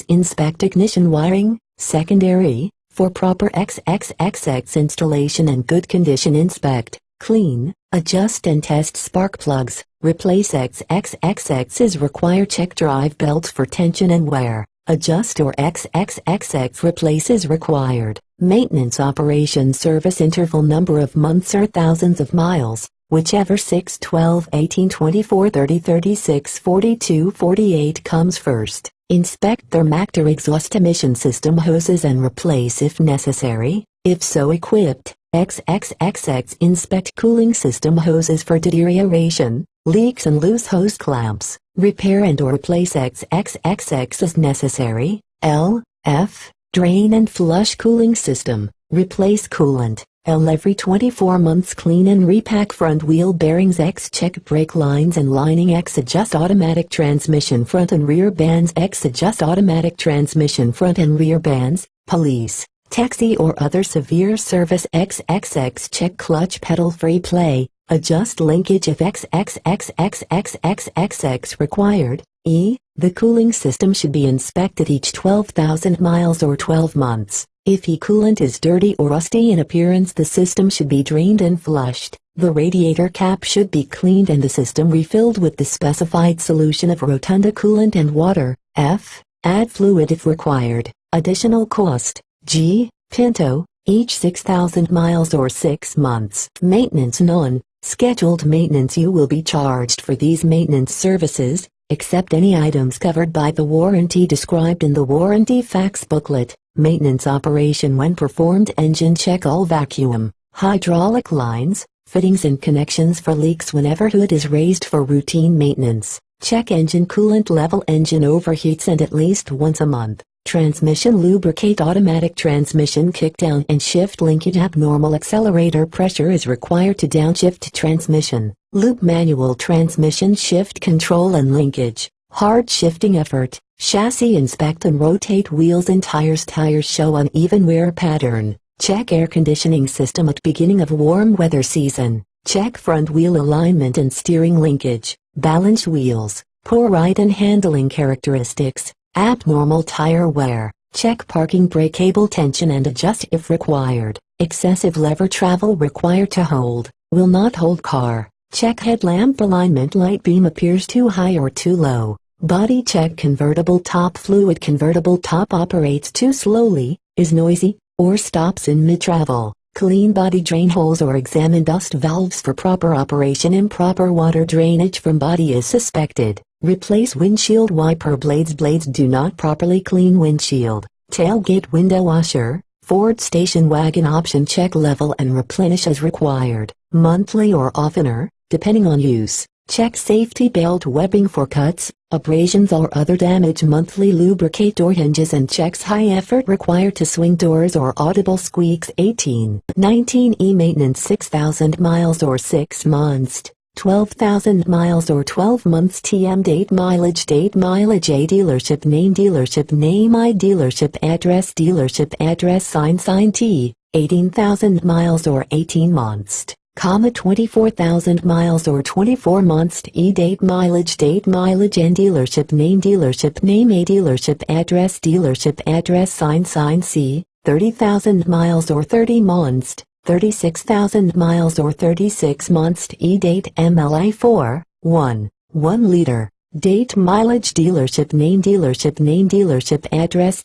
inspect ignition wiring, secondary, for proper XXXX installation and good condition. Inspect, clean, adjust and test spark plugs, replace. XXXX is required. Check drive belts for tension and wear, adjust or XXXX replace is required. Maintenance operation service interval number of months or thousands of miles, whichever 6, 12, 18, 24, 30, 36, 42, 48 comes first. Inspect thermactor exhaust emission system hoses and replace if necessary, if so equipped. XXXX inspect cooling system hoses for deterioration, leaks and loose hose clamps, repair and or replace. XXXX as necessary. F drain and flush cooling system, replace coolant. L every 24 months clean and repack front wheel bearings. X check brake lines and lining. X adjust automatic transmission front and rear bands. X adjust automatic transmission front and rear bands, police, taxi or other severe service. XXX check clutch pedal free play, adjust linkage if XXXXXXX required. E. The cooling system should be inspected each 12,000 miles or 12 months. If coolant is dirty or rusty in appearance, the system should be drained and flushed. The radiator cap should be cleaned and the system refilled with the specified solution of Rotunda coolant and water. F. Add fluid if required. Additional cost. G. Pinto, each 6,000 miles or 6 months. Maintenance. None. Scheduled maintenance. You will be charged for these maintenance services, except any items covered by the warranty described in the warranty facts booklet. Maintenance operation when performed. Engine check all vacuum, hydraulic lines, fittings and connections for leaks whenever hood is raised for routine maintenance. Check engine coolant level. Engine overheats and at least once a month. Transmission lubricate. Automatic transmission kickdown and shift linkage. Abnormal accelerator pressure is required to downshift transmission. Loop manual transmission shift control and linkage. Hard shifting effort. Chassis inspect and rotate wheels and tires. Tires show uneven wear pattern. Check air conditioning system at beginning of warm weather season. Check front wheel alignment and steering linkage. Balance wheels. Poor ride and handling characteristics. Abnormal tire wear. Check parking brake cable tension and adjust if required. Excessive lever travel required to hold. Will not hold car. Check headlamp alignment. Light beam appears too high or too low. Body check. Convertible top. Fluid convertible top operates too slowly, is noisy, or stops in mid-travel. Clean body drain holes or examine dust valves for proper operation. Improper water drainage from body is suspected. Replace windshield wiper blades. Blades do not properly clean windshield. Tailgate window washer. Ford station wagon option. Check level and replenish as required, monthly or oftener, depending on use. Check safety belt webbing for cuts, abrasions or other damage. Monthly lubricate door hinges and checks high effort required to swing doors or audible squeaks. 18-19 e-maintenance. 6,000 miles or 6 months. 12,000 miles or 12 months. TM date mileage. Date mileage. A dealership name. Dealership name. I dealership address. Dealership address. Sign T. 18,000 miles or 18 months. 24,000 miles or 24 months. E date mileage. Date mileage and dealership name. Dealership name. A dealership address. Dealership address. Sign C. 30,000 miles or 30 months. 36,000 miles or 36 months. E date MLI 4, 1 liter. Date mileage. Dealership name. Dealership name. Dealership address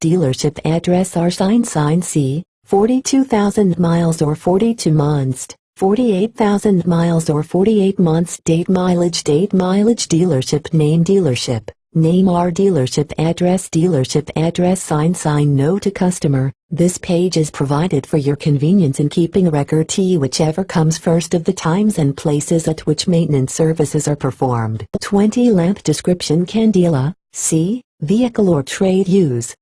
R. Sign C. 42,000 miles or 42 months. 48,000 miles or 48 months. Date mileage. Date mileage. Dealership name. Dealership name. R. Dealership address. Sign no to customer. This page is provided for your convenience in keeping record T, whichever comes first of the times and places at which maintenance services are performed. 20 lamp description. Candela, C. Vehicle or trade use.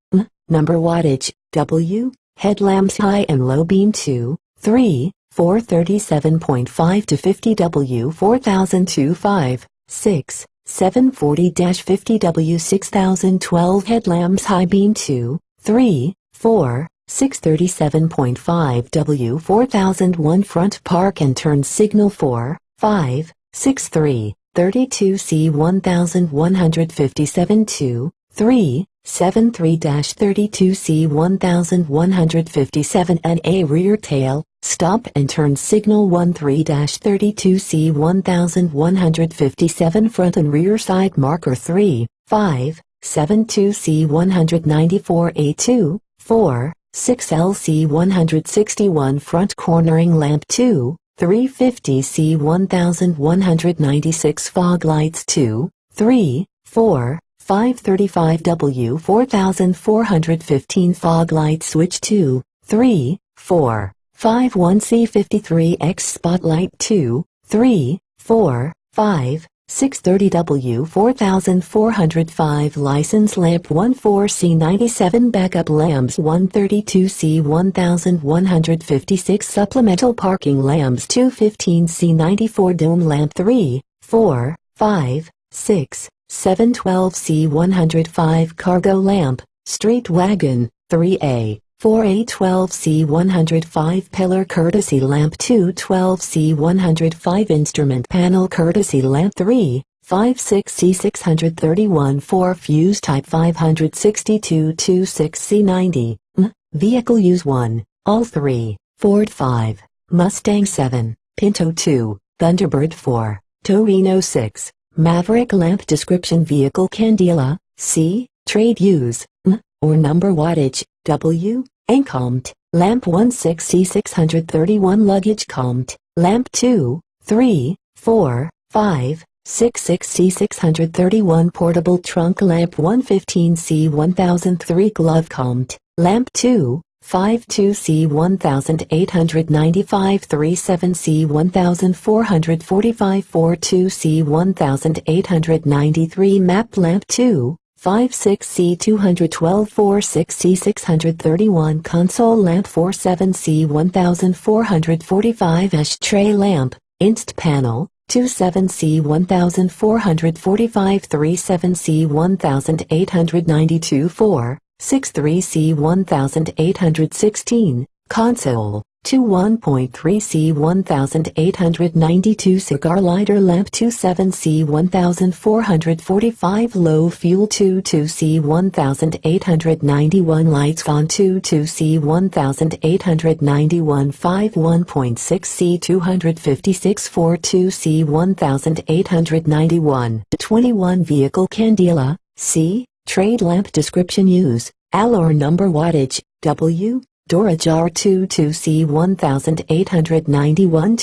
Number wattage, W. Headlamps high and low beam 2, 3, 4 37.5 to 50 W 4002 5, 6, 740-50 W 6012 headlamps high beam 2, 3, 4, 637.5 W 4001 front park and turn signal 4, 5, 63, 32 C 1157 2, 3, 73-32 C 1157 and a rear tail, stop and turn signal 13-32 C 1157 front and rear side marker 3, 5, 72 C 194 A2, 4, 6 LC 161 front cornering lamp 2, 350 C 1196 fog lights 2, 3, 4, 535 W 4415 fog light switch 2, 3, 4, 51 C53X spotlight 2, 3, 4, 5, 630 W 4405 license lamp 14 C97 backup lamps 132 C 1156 supplemental parking lamps 215 C94 dome lamp 3, 4, 5, 6, 712 C105 cargo lamp, street wagon, 3A, 4A12 C105 pillar courtesy lamp 212 C105 instrument panel courtesy lamp 3, 56 C631 4 fuse type 562 26 C90, vehicle use 1, all 3, Ford 5, Mustang 7, Pinto 2, Thunderbird 4, Torino 6. Maverick lamp description. Vehicle Candela, C. Trade use, or number wattage, W. Encomt, lamp 16C631 luggage Comt, lamp 2, 3, 4, 5, 66C631 portable trunk lamp 115C1003 glove Comt, lamp 2, 52C1895 37C1445 42C1893 map lamp 2, 56C212 46C631 console lamp 47C1445 ashtray lamp, inst panel, 27C1445 37C1892 4, 63C1816, console, 21.3C1892 cigar lighter lamp 27C1445 low fuel 22C1891 lights on 22C1891 51.6C256 42C1891 21 vehicle Candela, C. Trade lamp description use, AL or number wattage, W. Durajar 22C1891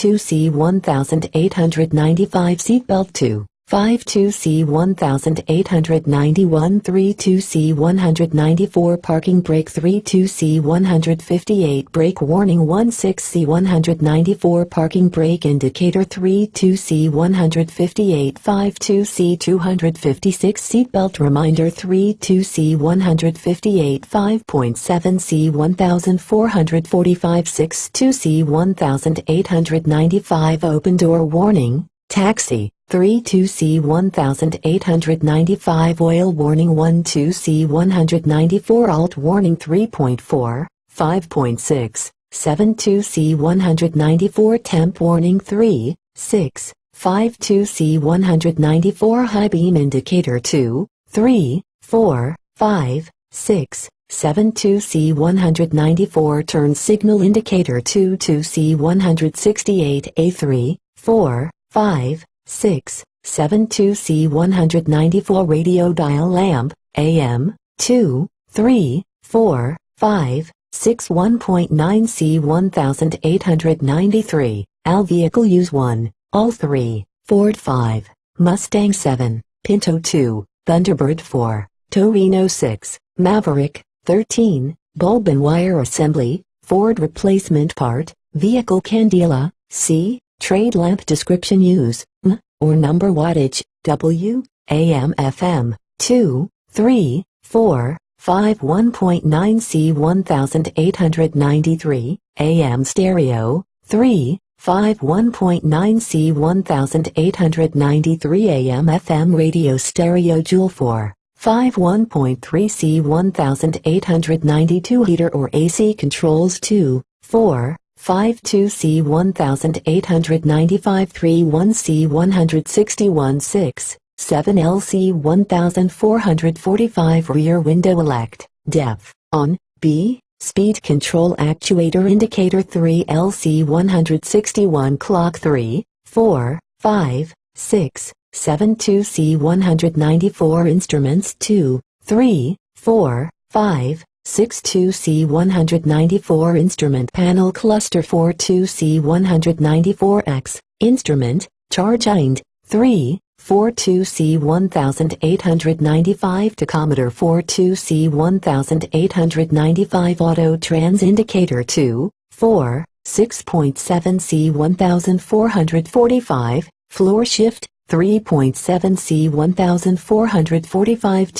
2C1895 seatbelt 2. 52C1891 32C194 parking brake 32C158 brake warning 16C194 parking brake indicator 32C158 52C256 seatbelt reminder 32C158 5.7C1445 62C1895 open door warning, taxi. 32C1895 oil warning 12C194 alt warning 3.4, 5.6, 72C194 temp warning 3, 6, 52C194 high beam indicator 2, 3, 4, 5, 6, 72C194 turn signal indicator 2 2C168 A3, 4, 5, 6, 72C194 radio dial lamp, AM, 2, 3, 4, 5, 6 1.9C1893, AL vehicle use 1, all 3, Ford 5, Mustang 7, Pinto 2, Thunderbird 4, Torino 6, Maverick, 13, bulb and wire assembly, Ford replacement part, vehicle candela, C, trade lamp description use, M, or number wattage, W, AM FM, 2, 3, 4, 5 1.9C1893, AM stereo, 3, 5 1.9C1893 AM FM radio stereo Joule 4, 5 1.3C1892 heater or AC controls 2, 4, 52C1895 31C161 6, 7LC1445 rear window elect, def, on, B, speed control actuator indicator 3LC161 clock 3, 4, 5, 6, 72C194 instruments 2, 3, 4, 5, 62C194 instrument panel cluster 42C194X, instrument, charge IND, 3, 42C1895 tachometer 42C1895 auto trans indicator 2, 4, 6.7C1445, floor shift, 3.7C1445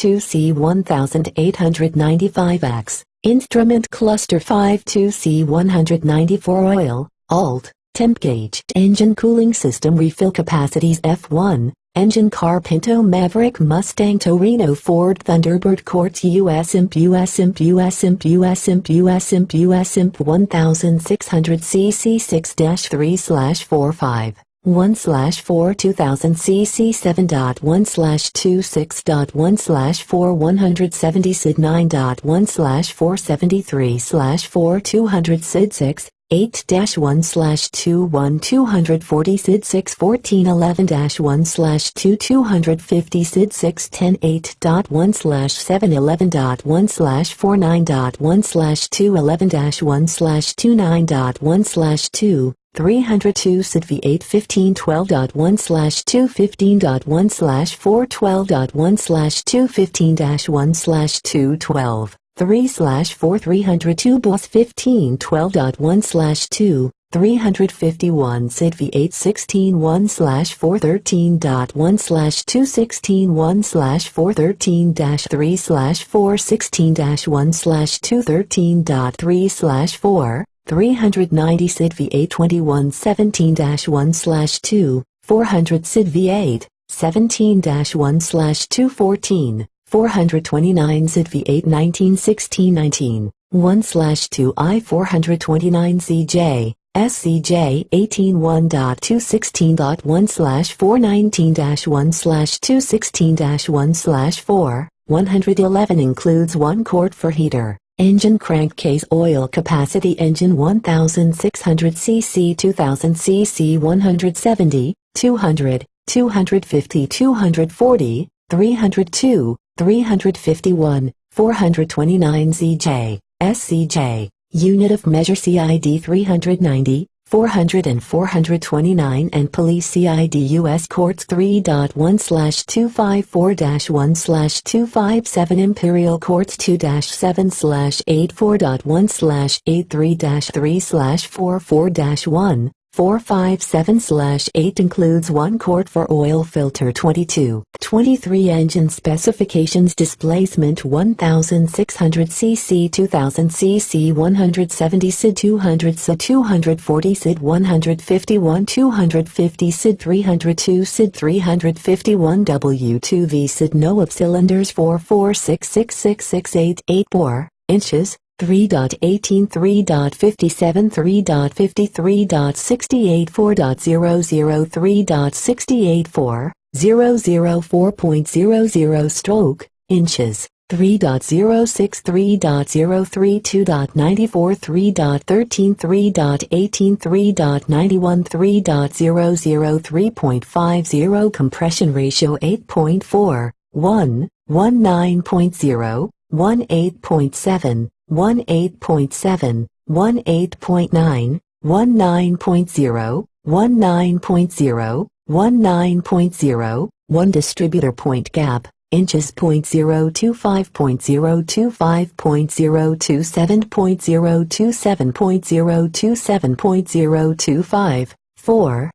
2C1895X, instrument cluster 52C194 oil, alt, temp gauge, engine cooling system refill capacities F1, engine car Pinto Maverick Mustang Torino Ford Thunderbird Quartz US Imp 1600 cc 6-3/45. 1/4 2000 cc 7.1/26.1/4 170 SID 9.1/473/4 200 SID 6 8-1/21 240 SID 6 14 11-1/2 250 SID 6 10 8.1/7 11.1/4 9.1/2 11-1/2 9.1/2 302 SID V8 15 12.1/2 15.1/4 12.1/2 15-1/2 12 3/4 302 BOSS 15 12.1/2 351 SID V8 16 1/4 13.1/2 16 1/4 13-3/4 16-1/2 13.3/4 390 SID V8 21 17-1/2 400 SID V8 17-1/2 14 429 SID V8 19 16 19 1/2 I 429 CJ SCJ 18 1.2 16.1/4 19-1/2 16-1/4 111 includes 1 quart for heater. Engine crankcase oil capacity engine 1600 cc 2000 cc 170, 200, 250 240, 302, 351, 429 ZJ, SCJ, Unit of Measure CID 390, 400 and 429 and Police CID U.S. Courts 3.1/254-1/257 Imperial Courts 2-7/84.1/83-3/44-1 457/8 includes one quart for oil filter 22. 23 engine specifications displacement 1600 cc 2000 cc 170 SID 200 SID 240 SID 151 250 SID 302 SID 351 W2V SID NOAB cylinders 4466668 bore, inches 3.18 3.57 3.53.68 4.00 3.68 004.00 stroke, inches 3.06 3.03 2.94 3.13 3.18 3.91 3.00 3.50 compression ratio 8.4 1 19.0 18.7 18.7 18.9 19.0 19.0 19.0 1 distributor point gap, inches 0.025.027.027.027.025 4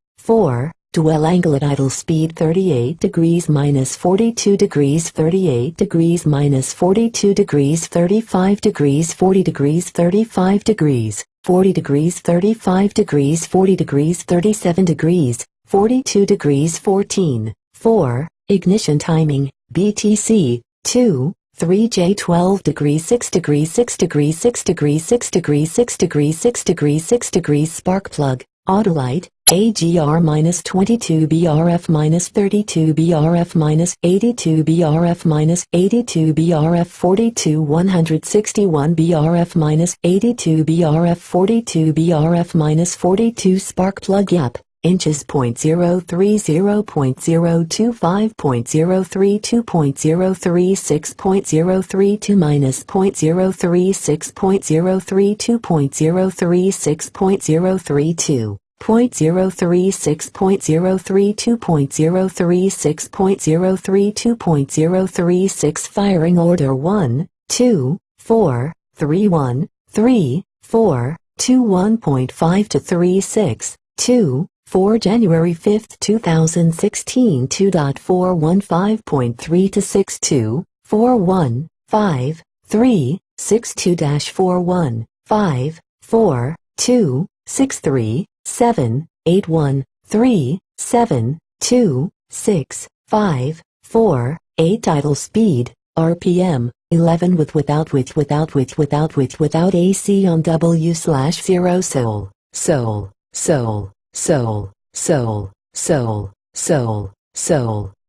dwell angle at idle speed 38 degrees minus 42 degrees 38 degrees minus 42 degrees 35 degrees 40 degrees 35 degrees 40 degrees 35 degrees 40 degrees 37 degrees 42 degrees 14 4 ignition timing BTC 2 3J 12 degrees 6 degrees 6 degrees 6 degrees 6 degrees 6 degrees 6 degrees 6 degrees spark plug Autolite AGR minus 22 BRF minus 32 BRF minus 82 BRF minus 82 BRF 42 161 BRF minus 82 BRF 42 BRF minus 42 spark plug gap, inches 0.030.25.032.036.032 minus 0.036.032.036.032 0.036.032.036.032.036 firing order 1, 2, 4, 3 1, 3, 4, 2 1.5 to 3 6, 2, 4 January 5, 2016 2.415.3 to 62, 41, 5, 3, 62-41, 5, 4, 2, 63, 7, 8 1, 3, 7, 2, 6, 5, 4, 8 idle speed, RPM, 11 without AC on W/0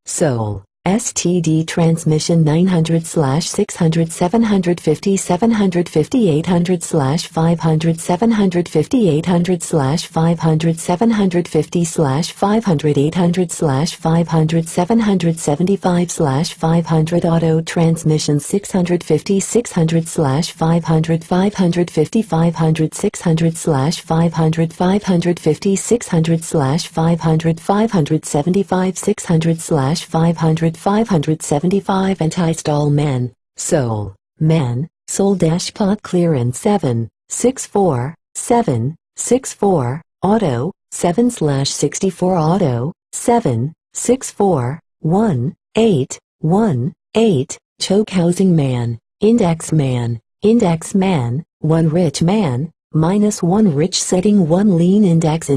Soul. STD transmission 900/600 750 750 800/500 750 800/500 750/500 800/500 775/500 auto transmission 650 600/500 550 500 600/500 550 600/500 575 600/500 575 anti-stall man, soul dash pot clearance 764 auto 7/64 auto 764 1818 choke housing man, index man, 1 rich man, -1 rich setting 1 lean index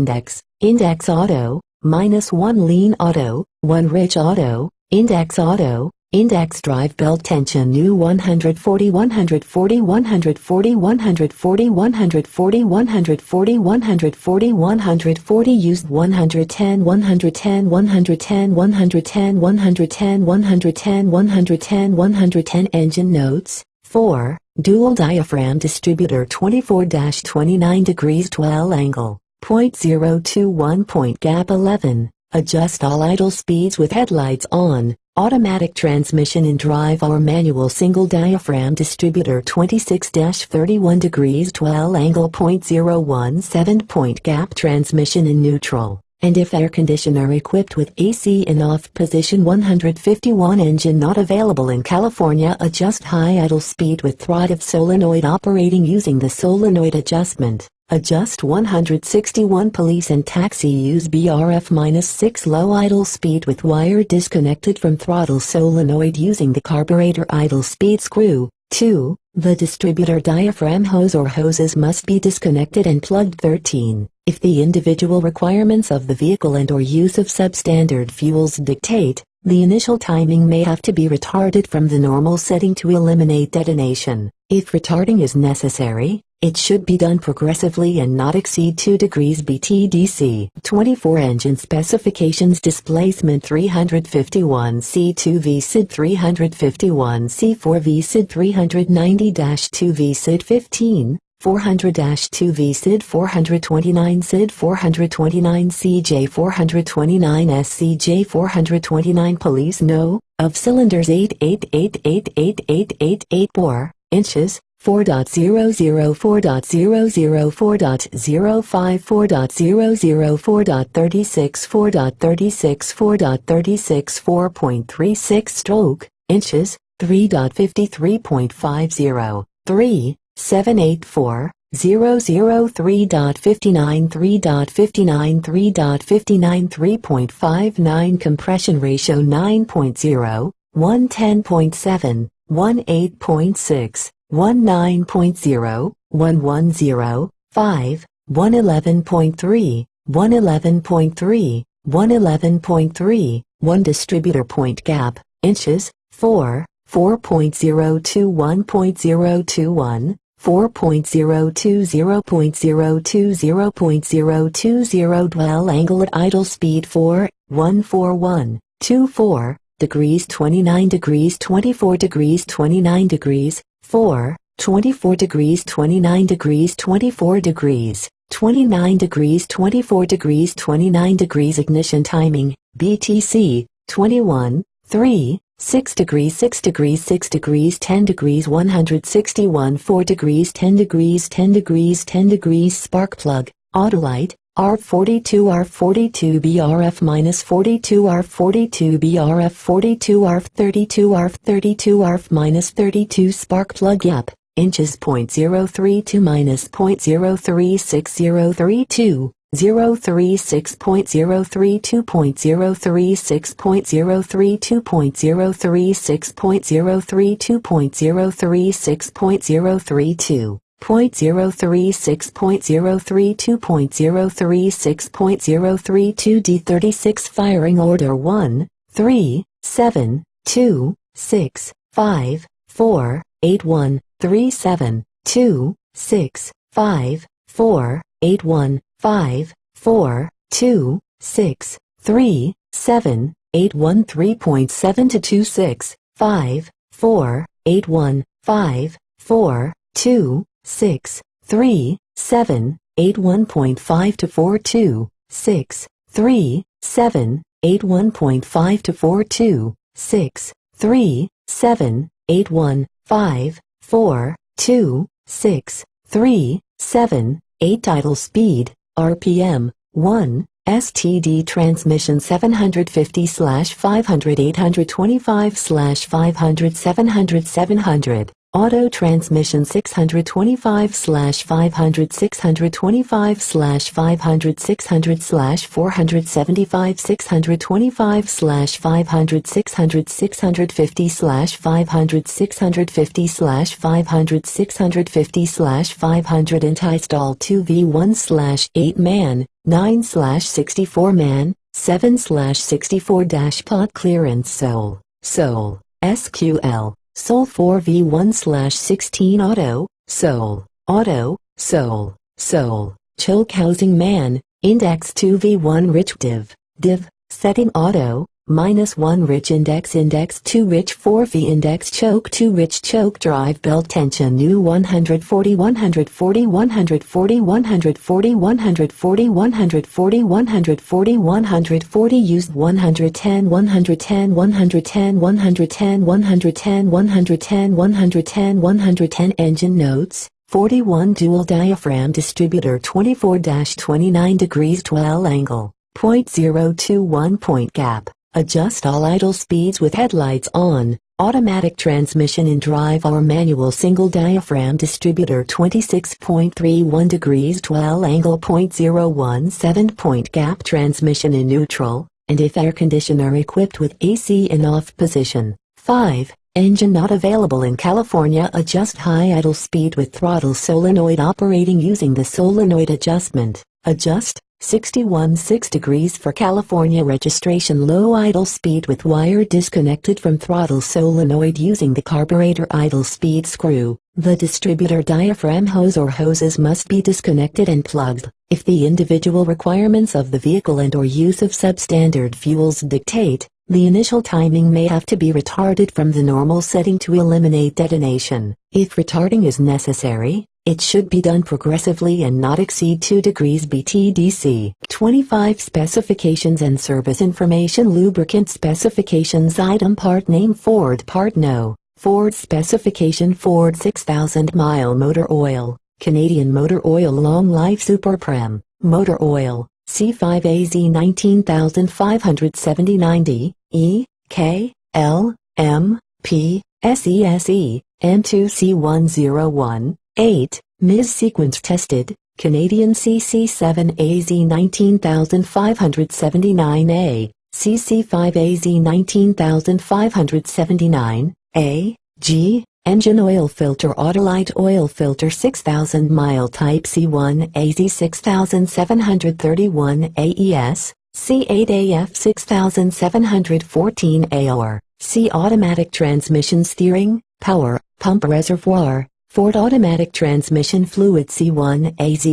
auto, -1 lean auto, 1 rich auto, index drive belt tension new 140 140 140 140 140 140 140 140 used 110 110 110 110 110 110 110 110 engine notes 4 dual diaphragm distributor 24-29 degrees dwell angle .021 point gap 11 adjust all idle speeds with headlights on Automatic transmission in drive or manual single diaphragm distributor 26-31 degrees 12 angle .017 point gap transmission in neutral, and if air conditioner equipped with AC in off position 151 engine not available in California. Adjust high idle speed with throttle solenoid operating using the solenoid adjustment. Adjust 161 police and taxi use BRF-6 low idle speed with wire disconnected from throttle solenoid using the carburetor idle speed screw. 2. The distributor diaphragm hose or hoses must be disconnected and plugged. 13. If the individual requirements of the vehicle and or use of substandard fuels dictate, the initial timing may have to be retarded from the normal setting to eliminate detonation. If retarding is necessary, it should be done progressively and not exceed 2 degrees BTDC. 24 Engine specifications. Displacement 351 C2 VSID 351 C4 VSID 390-2 VSID 15 400-2 VSID 429 SID 429 CJ 429 SCJ 429 Police No. Of cylinders 888888884 inches 4.00 4.00 4.05 4.004 4.36 4.36 4.36 4.36 stroke inches 3.53.50 3 784 003.59 3.59 3.59 3.59 Compression ratio 9.0 110.7 18.6 19.0 110 5 111.3 111.3 111.3 1 distributor point gap inches 4 4.021 1.021 4.020 0.020 dwell angle at idle speed 4 141 24 degrees 29 degrees 24 degrees 29 degrees 4 24 degrees 29 degrees 24 degrees 29 degrees 24 degrees 29 degrees Ignition timing BTC 21 3 6 degrees 6 degrees 6 degrees 10 degrees 161 4 degrees 10 degrees 10 degrees 10 degrees Spark plug Autolite R42 R42 BRF-42 R42 BRF 42 R32 R32 R-32 Spark plug gap inches .032 minus .036 036.032 036.032 036.032 036.032 036.032 D36 Firing Order 1 3 7 2 6 5 4 8 1 3 7 2 6 5 4 8 1 5 4 2 6 3 7 8 1 3.7 to 26 5 4 8 1 5 4 2 6 3 7 8 1.5 to 4 2 6 3 7 8 1.5 to 4 2 6 3 7 8 1 5 4 2 6 3 7 8 Idle speed RPM 1 STD transmission 750/500 825/500 700 700 Auto transmission 625/500 625/500 600/475 625/500 600 650/500 650/500 650/500 Anti-stall 2v1/8 man 9/64 man 7/64 Pot clearance Soul SQL Soul 4v1/16 Auto Soul Choke housing man Index 2v1 Rich Div Setting Auto -1 rich index 2 rich 4 V index choke 2 rich choke drive belt tension new 140 140 140 140 140 140 140 140 used 110 110 110 110 110 110 110 110 engine notes 41 dual diaphragm distributor 24-29 degrees 12 angle .021 point gap. Adjust all idle speeds with headlights on. Automatic transmission in drive or manual single diaphragm distributor 26.31 degrees 12 angle .017 point gap transmission in neutral, and if air conditioner equipped with AC in off position. 5. Engine not available in California. Adjust high idle speed with throttle solenoid operating using the solenoid adjustment. Adjust 61.6 degrees for California registration. Low idle speed with wire disconnected from throttle solenoid using the carburetor idle speed screw. The distributor diaphragm hose or hoses must be disconnected and plugged. If the individual requirements of the vehicle and/or use of substandard fuels dictate, the initial timing may have to be retarded from the normal setting to eliminate detonation. If retarding is necessary, it should be done progressively and not exceed 2 degrees BTDC. 25 Specifications and service information. Lubricant specifications. Item part name Ford part no. Ford specification Ford 6000 mile motor oil, Canadian motor oil long life Super Prem, motor oil, C5AZ 19579D, E, K, L, M, P, SESE, M2C101. 8. Ms. Sequence tested, Canadian CC7AZ 19579A, CC5AZ 19579, A, G, engine oil filter Autolite oil filter 6000 mile type C1 AZ 6731 AES, C8AF 6714 AOR, C automatic transmission steering, power, pump reservoir, Ford automatic transmission fluid C1 AZ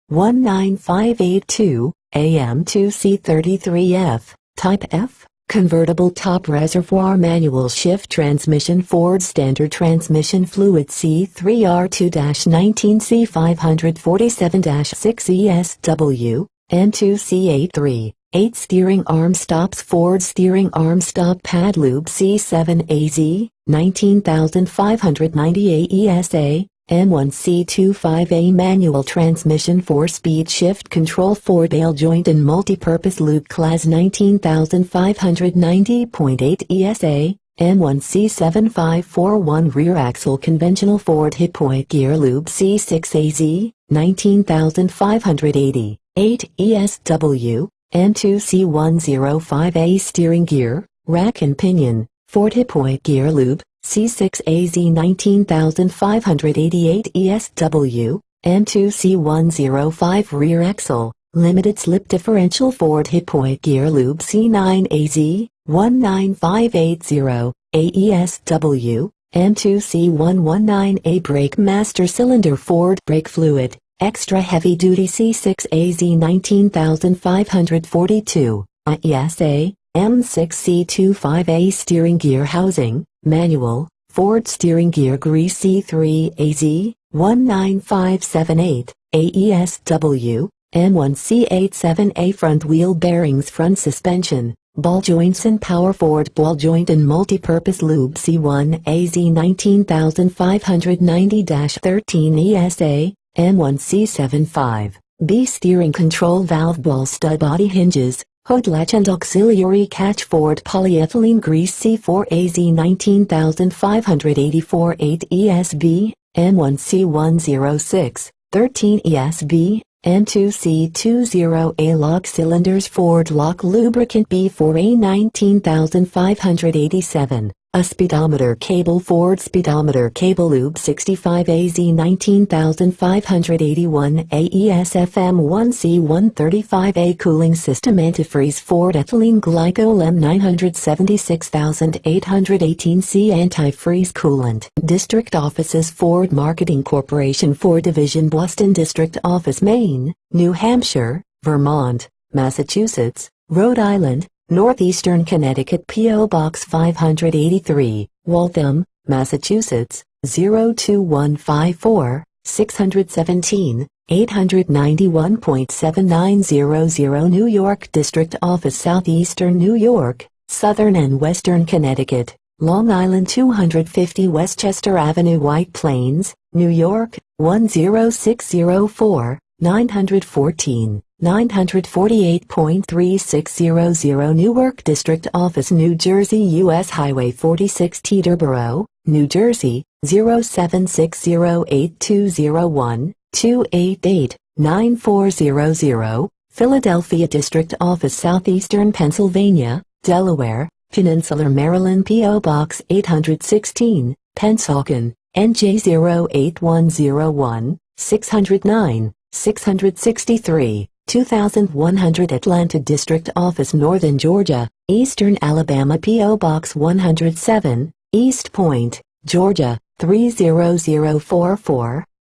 19582, AM2C33F, type F, convertible top reservoir manual shift transmission Ford standard transmission fluid C3R2-19C547-6 ESW, M2C83, 8 steering arm stops Ford steering arm stop pad lube C7AZ, 19590 ESA, M1C25A manual transmission 4-speed shift control Ford bale joint and multi-purpose lube class 19590.8 ESA, M1C7541 rear axle conventional Ford hip-point gear lube C6AZ, 19580, 8 ESW, M2C105A steering gear, rack and pinion, Ford hip-point gear lube, C6AZ 19588 ESW, M2C105 rear axle, limited slip differential Ford hip-point gear lube C9AZ, 19580, AESW, M2C119A brake master cylinder Ford brake fluid, extra heavy-duty C6AZ 19542, IESA, M6C25A steering gear housing, manual, Ford steering gear grease C3AZ, 19578, AESW, M1C87A front wheel bearings front suspension, ball joints and power Ford ball joint and multi-purpose lube C1AZ 19590-13 ESA, M1C75, B steering control valve ball stud body hinges, hood latch and auxiliary catch Ford polyethylene grease C4AZ 19584 8 ESB, M1C106, 13 ESB, M2C20A lock cylinders Ford lock lubricant B4A 19587, a speedometer cable Ford speedometer cable lube 65AZ 19581 AESFM 1C135A cooling system antifreeze Ford ethylene glycol M976818C antifreeze coolant. District offices Ford Marketing Corporation Ford Division Boston District Office Maine, New Hampshire, Vermont, Massachusetts, Rhode Island, Northeastern Connecticut P.O. Box 583, Waltham, Massachusetts, 02154, 617, 891.7900. New York District Office Southeastern New York, Southern and Western Connecticut, Long Island 250 Westchester Avenue, White Plains, New York, 10604, 914, 948.3600. Newark District Office New Jersey U.S. Highway 46 Teterboro, New Jersey, 07608201288-9400. Philadelphia District Office Southeastern Pennsylvania, Delaware, Peninsular Maryland P.O. Box 816, Pennsauken, NJ 08101, 609, 663, 2100. Atlanta District Office Northern Georgia, Eastern Alabama P.O. Box 107, East Point, Georgia, 30044,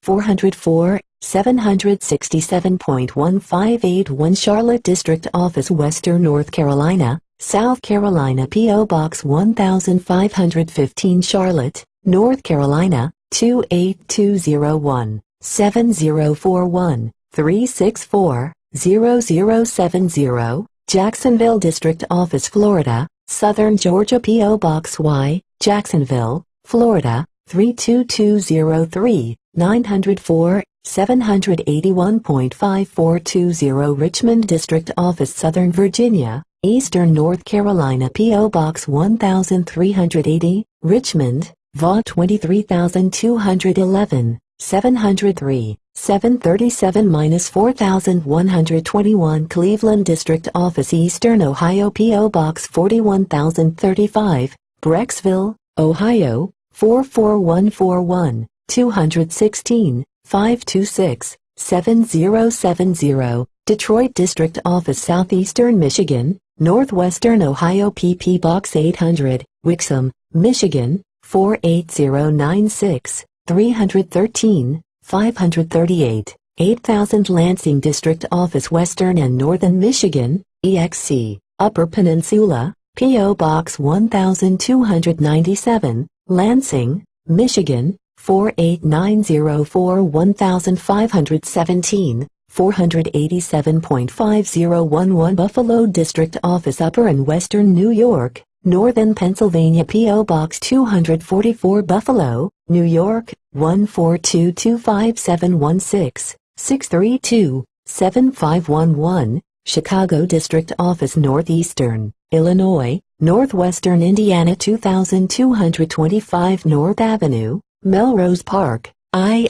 404, 767.1581. Charlotte District Office Western North Carolina, South Carolina P.O. Box 1515 Charlotte, North Carolina, 28201, 7041, 364, 0070. Jacksonville District Office Florida, Southern Georgia P.O. Box Y, Jacksonville, Florida, 32203, 904, 781.5420. Richmond District Office Southern Virginia, Eastern North Carolina P.O. Box 1380, Richmond, VA 23211, 703, 737-4121. Cleveland District Office Eastern Ohio P.O. Box 41035, Brecksville, Ohio, 44141, 216, 526, 7070. Detroit District Office Southeastern Michigan, Northwestern Ohio P.P. Box 800, Wixom, Michigan, 48096, 313, 538, 8000. Lansing District Office Western and Northern Michigan, EXC, Upper Peninsula, P.O. Box 1297, Lansing, Michigan, 48904, 1517, 487.5011. Buffalo District Office Upper and Western New York, Northern Pennsylvania P.O. Box 244 Buffalo, New York, 142257166, 632, 7511. Chicago District Office Northeastern, Illinois, Northwestern Indiana 2225 North Avenue, Melrose Park, III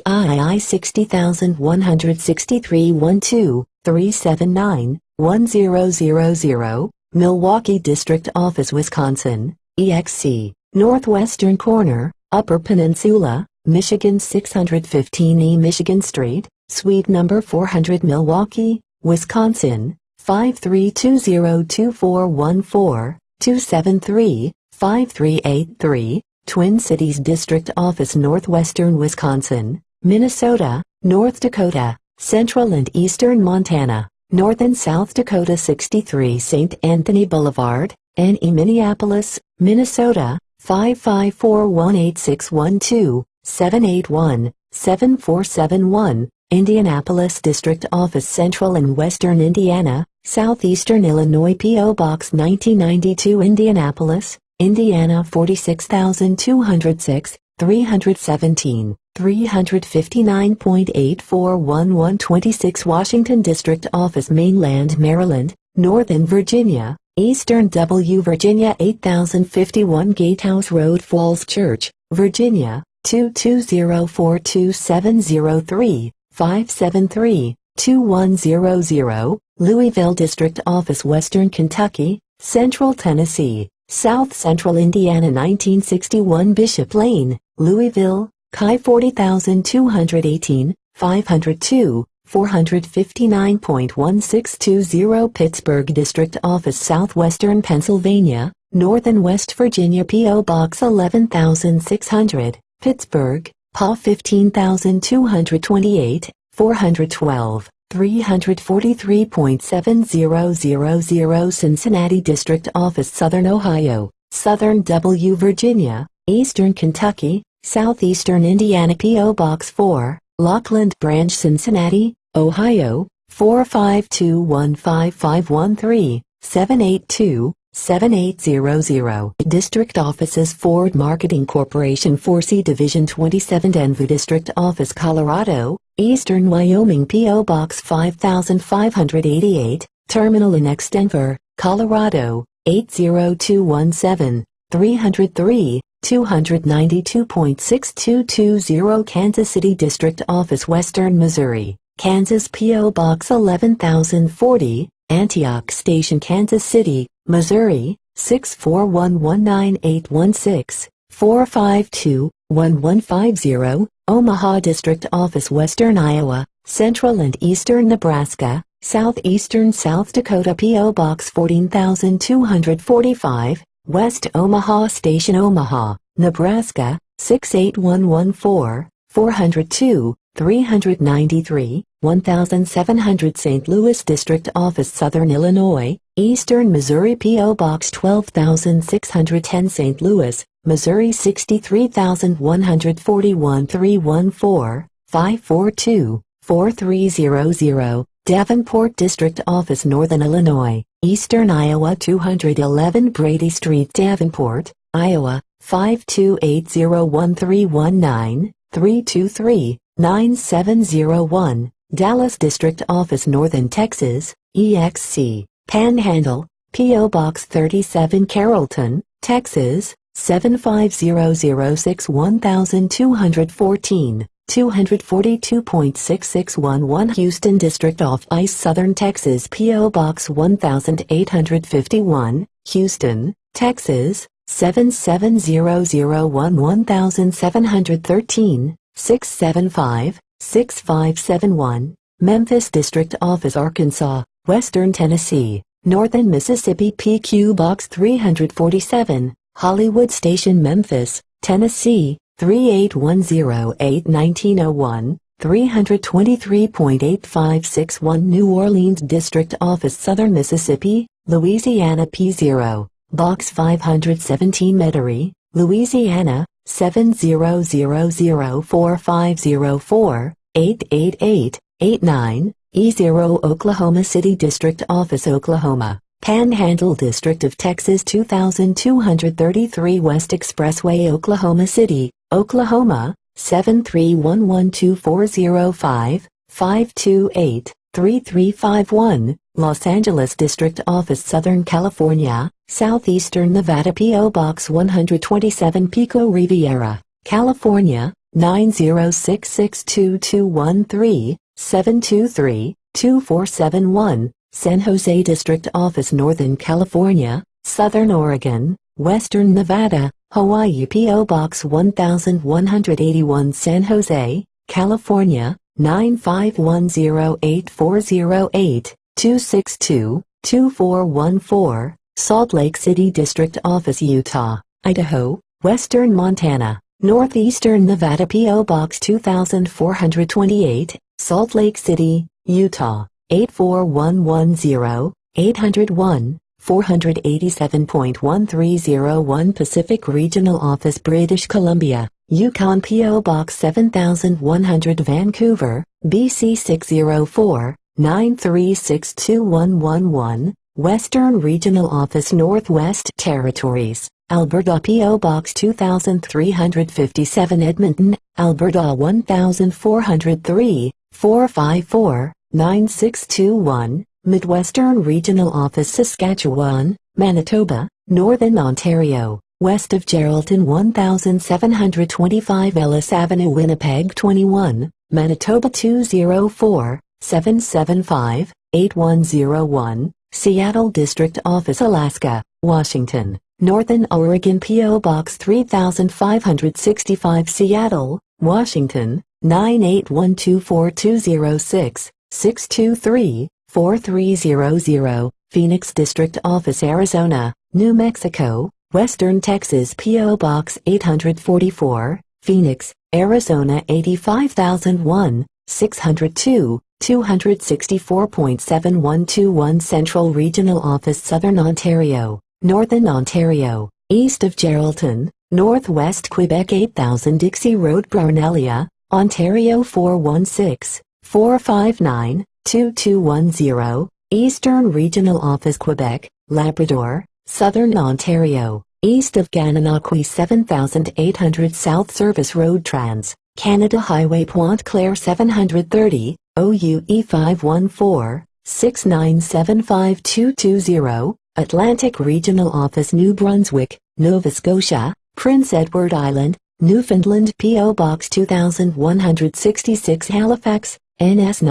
60163 12 379 1000. Milwaukee District Office Wisconsin, EXC, Northwestern Corner, Upper Peninsula, Michigan 615 E Michigan Street, Suite number 400 Milwaukee, Wisconsin, 53202414, 273, 5383. Twin Cities District Office Northwestern Wisconsin, Minnesota, North Dakota, Central and Eastern Montana, North and South Dakota 63 St. Anthony Boulevard, NE Minneapolis, Minnesota, 55418612781, 7471. Indianapolis District Office Central and Western Indiana, Southeastern Illinois P.O. Box 1992 Indianapolis, Indiana 46206, 317, 359.8411. 26 Washington District Office Mainland Maryland, Northern Virginia, Eastern W Virginia 8051 Gatehouse Road Falls Church, Virginia, 22042703573, 2100. Louisville District Office Western Kentucky, Central Tennessee, South Central Indiana 1961 Bishop Lane, Louisville, Chi 40218, 502, 459.1620. Pittsburgh District Office Southwestern Pennsylvania, North and West Virginia P.O. Box 11600, Pittsburgh, PA 15228, 412, 343.7000 Cincinnati District Office Southern Ohio, Southern W Virginia, Eastern Kentucky, Southeastern Indiana P.O. Box 4, Lockland Branch Cincinnati, Ohio, 45215513782 7800. District Offices Ford Marketing Corporation 4C Division 27 Denver District Office Colorado, Eastern Wyoming P.O. Box 5588, Terminal Annex Denver, Colorado, 80217, 303, 292.6220 Kansas City District Office Western Missouri, Kansas P.O. Box 11040, Antioch Station Kansas City, Missouri, 64119816452 452-1150, Omaha District Office Western Iowa, Central and Eastern Nebraska, Southeastern South Dakota P.O. Box 14245, West Omaha Station Omaha, Nebraska, 68114, 402, 393, 1700 St. Louis District Office Southern Illinois, Eastern Missouri P.O. Box 12610 St. Louis, Missouri 63141 314, 542, 4300, Davenport District Office Northern Illinois, Eastern Iowa 211 Brady Street Davenport, Iowa, 52801319323, 9701, Dallas District Office Northern Texas, EXC, Panhandle, P.O. Box 37 Carrollton, Texas, 75006 1214, 242.6611 Houston District Office Southern Texas P.O. Box 1851, Houston, Texas, 77001 1713, 675, 6571, Memphis District Office Arkansas, Western Tennessee, Northern Mississippi PQ Box 347, Hollywood Station Memphis, Tennessee, 38108 1901, 323.8561 New Orleans District Office Southern Mississippi, Louisiana P0, Box 517 Metairie, Louisiana, 7004504 888 89, E0 Oklahoma City District Office Oklahoma, Panhandle District of Texas 2233 West Expressway Oklahoma City, Oklahoma, 731124055, 528, 3351, Los Angeles District Office Southern California, Southeastern Nevada P.O. Box 127 Pico Riviera, California, 9066213, 723, 2471, San Jose District Office Northern California, Southern Oregon, Western Nevada, Hawaii P.O. Box 1181 San Jose, California, 95108408262, 2414, Salt Lake City District Office Utah, Idaho, Western Montana, Northeastern Nevada P.O. Box 2428, Salt Lake City, Utah, 84110, 801, 487.1301 Pacific Regional Office British Columbia, Yukon P.O. Box 7100 Vancouver, BC 604, 9362111, Western Regional Office Northwest Territories, Alberta P.O. Box 2357 Edmonton, Alberta 1403, 454, 9621, Midwestern Regional Office Saskatchewan, Manitoba, Northern Ontario, west of Geraldton 1725 Ellis Avenue Winnipeg 21, Manitoba 204, 775, 8101, Seattle District Office Alaska, Washington, Northern Oregon P.O. Box 3565 Seattle, Washington, 981242066, 623, 4300, Phoenix District Office Arizona, New Mexico, Western Texas P.O. Box 844, Phoenix, Arizona 85001, 602, 264.7121 Central Regional Office, Southern Ontario, Northern Ontario, east of Geraldton, Northwest Quebec. 8000 Dixie Road, Brarnelia, Ontario. 416-459-2210, Eastern Regional Office, Quebec, Labrador, Southern Ontario, east of Gananoque. 7800 South Service Road, Trans Canada Highway, Pointe-Claire. 730, OUE 514-6975220, Atlantic Regional Office, New Brunswick, Nova Scotia, Prince Edward Island, Newfoundland. P.O. Box 2166, Halifax, NS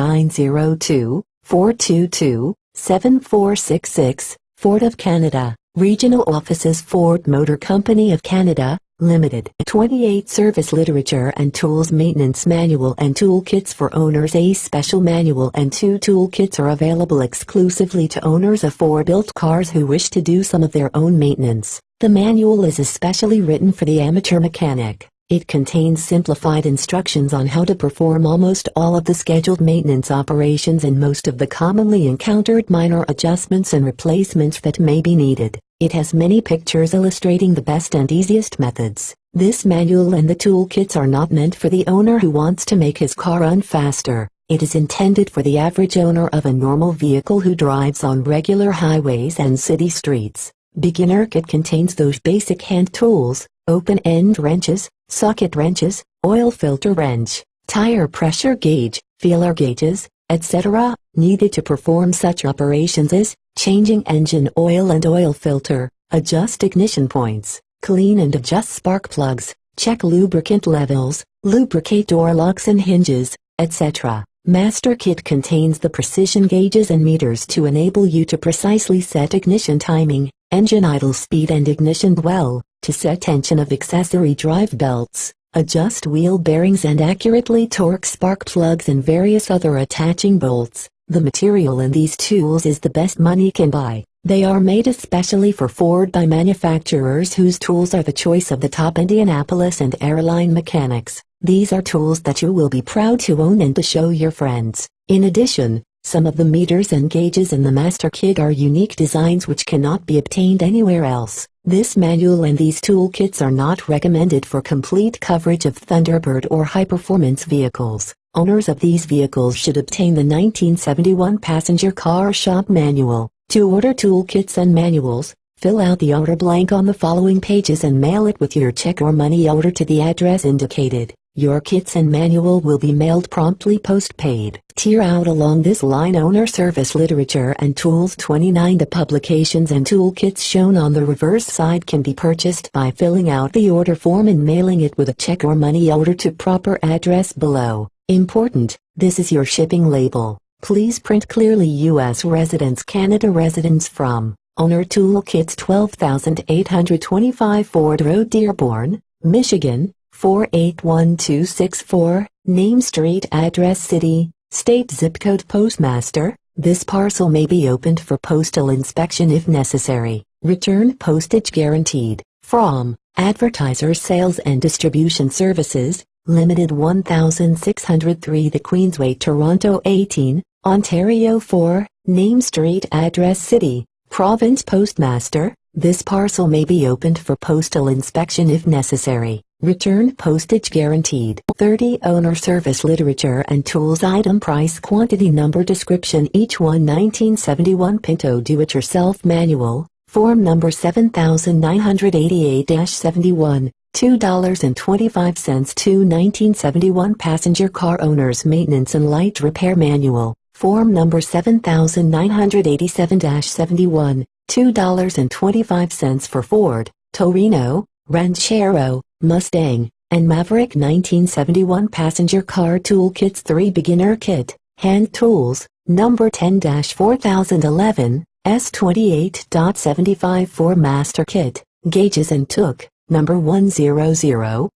902-422-7466, Ford of Canada. Regional Offices, Ford Motor Company of Canada, Limited. 28 Service Literature and Tools Maintenance Manual and Toolkits for Owners. A special manual and 2 toolkits are available exclusively to owners of Ford-built cars who wish to do some of their own maintenance. The manual is especially written for the amateur mechanic. It contains simplified instructions on how to perform almost all of the scheduled maintenance operations and most of the commonly encountered minor adjustments and replacements that may be needed. It has many pictures illustrating the best and easiest methods. This manual and the toolkits are not meant for the owner who wants to make his car run faster. It is intended for the average owner of a normal vehicle who drives on regular highways and city streets. Beginner kit contains those basic hand tools: open-end wrenches, socket wrenches, oil filter wrench, tire pressure gauge, feeler gauges, etc., needed to perform such operations as changing engine oil and oil filter, adjust ignition points, clean and adjust spark plugs, check lubricant levels, lubricate door locks and hinges, etc. Master kit contains the precision gauges and meters to enable you to precisely set ignition timing, engine idle speed and ignition dwell, to set tension of accessory drive belts, adjust wheel bearings and accurately torque spark plugs and various other attaching bolts. The material in these tools is the best money can buy. They are made especially for Ford by manufacturers whose tools are the choice of the top Indianapolis and airline mechanics. These are tools that you will be proud to own and to show your friends. In addition, some of the meters and gauges in the Master Kit are unique designs which cannot be obtained anywhere else. This manual and these toolkits are not recommended for complete coverage of Thunderbird or high-performance vehicles. Owners of these vehicles should obtain the 1971 Passenger Car Shop Manual. To order toolkits and manuals, fill out the order blank on the following pages and mail it with your check or money order to the address indicated. Your kits and manual will be mailed promptly post-paid. Tear out along this line Owner Service Literature and Tools 29. The publications and toolkits shown on the reverse side can be purchased by filling out the order form and mailing it with a check or money order to proper address below. Important: this is your shipping label. Please print clearly U.S. residents, Canada residents from Owner Toolkits, 12825 Ford Road, Dearborn, Michigan 48164, Name Street, Address City, State Zip Code Postmaster. This parcel may be opened for postal inspection if necessary. Return postage guaranteed. From Advertisers Sales and Distribution Services, Limited, 1603 The Queensway, Toronto 18, Ontario 4, Name Street, Address City, Province Postmaster. This parcel may be opened for postal inspection if necessary. Return postage guaranteed. 30 Owner Service Literature and Tools. Item price, quantity, number, description. Each one 1971 Pinto Do-It-Yourself Manual, Form number 7988-71, $2.25 to 1971 Passenger Car Owners Maintenance and Light Repair Manual, Form number 7987-71, $2.25 for Ford, Torino, Ranchero, Mustang, and Maverick. 1971 Passenger Car Toolkits. 3 Beginner Kit, Hand Tools, number 10-4011, S28.75 4 Master Kit, Gauges and Took, number 1004012,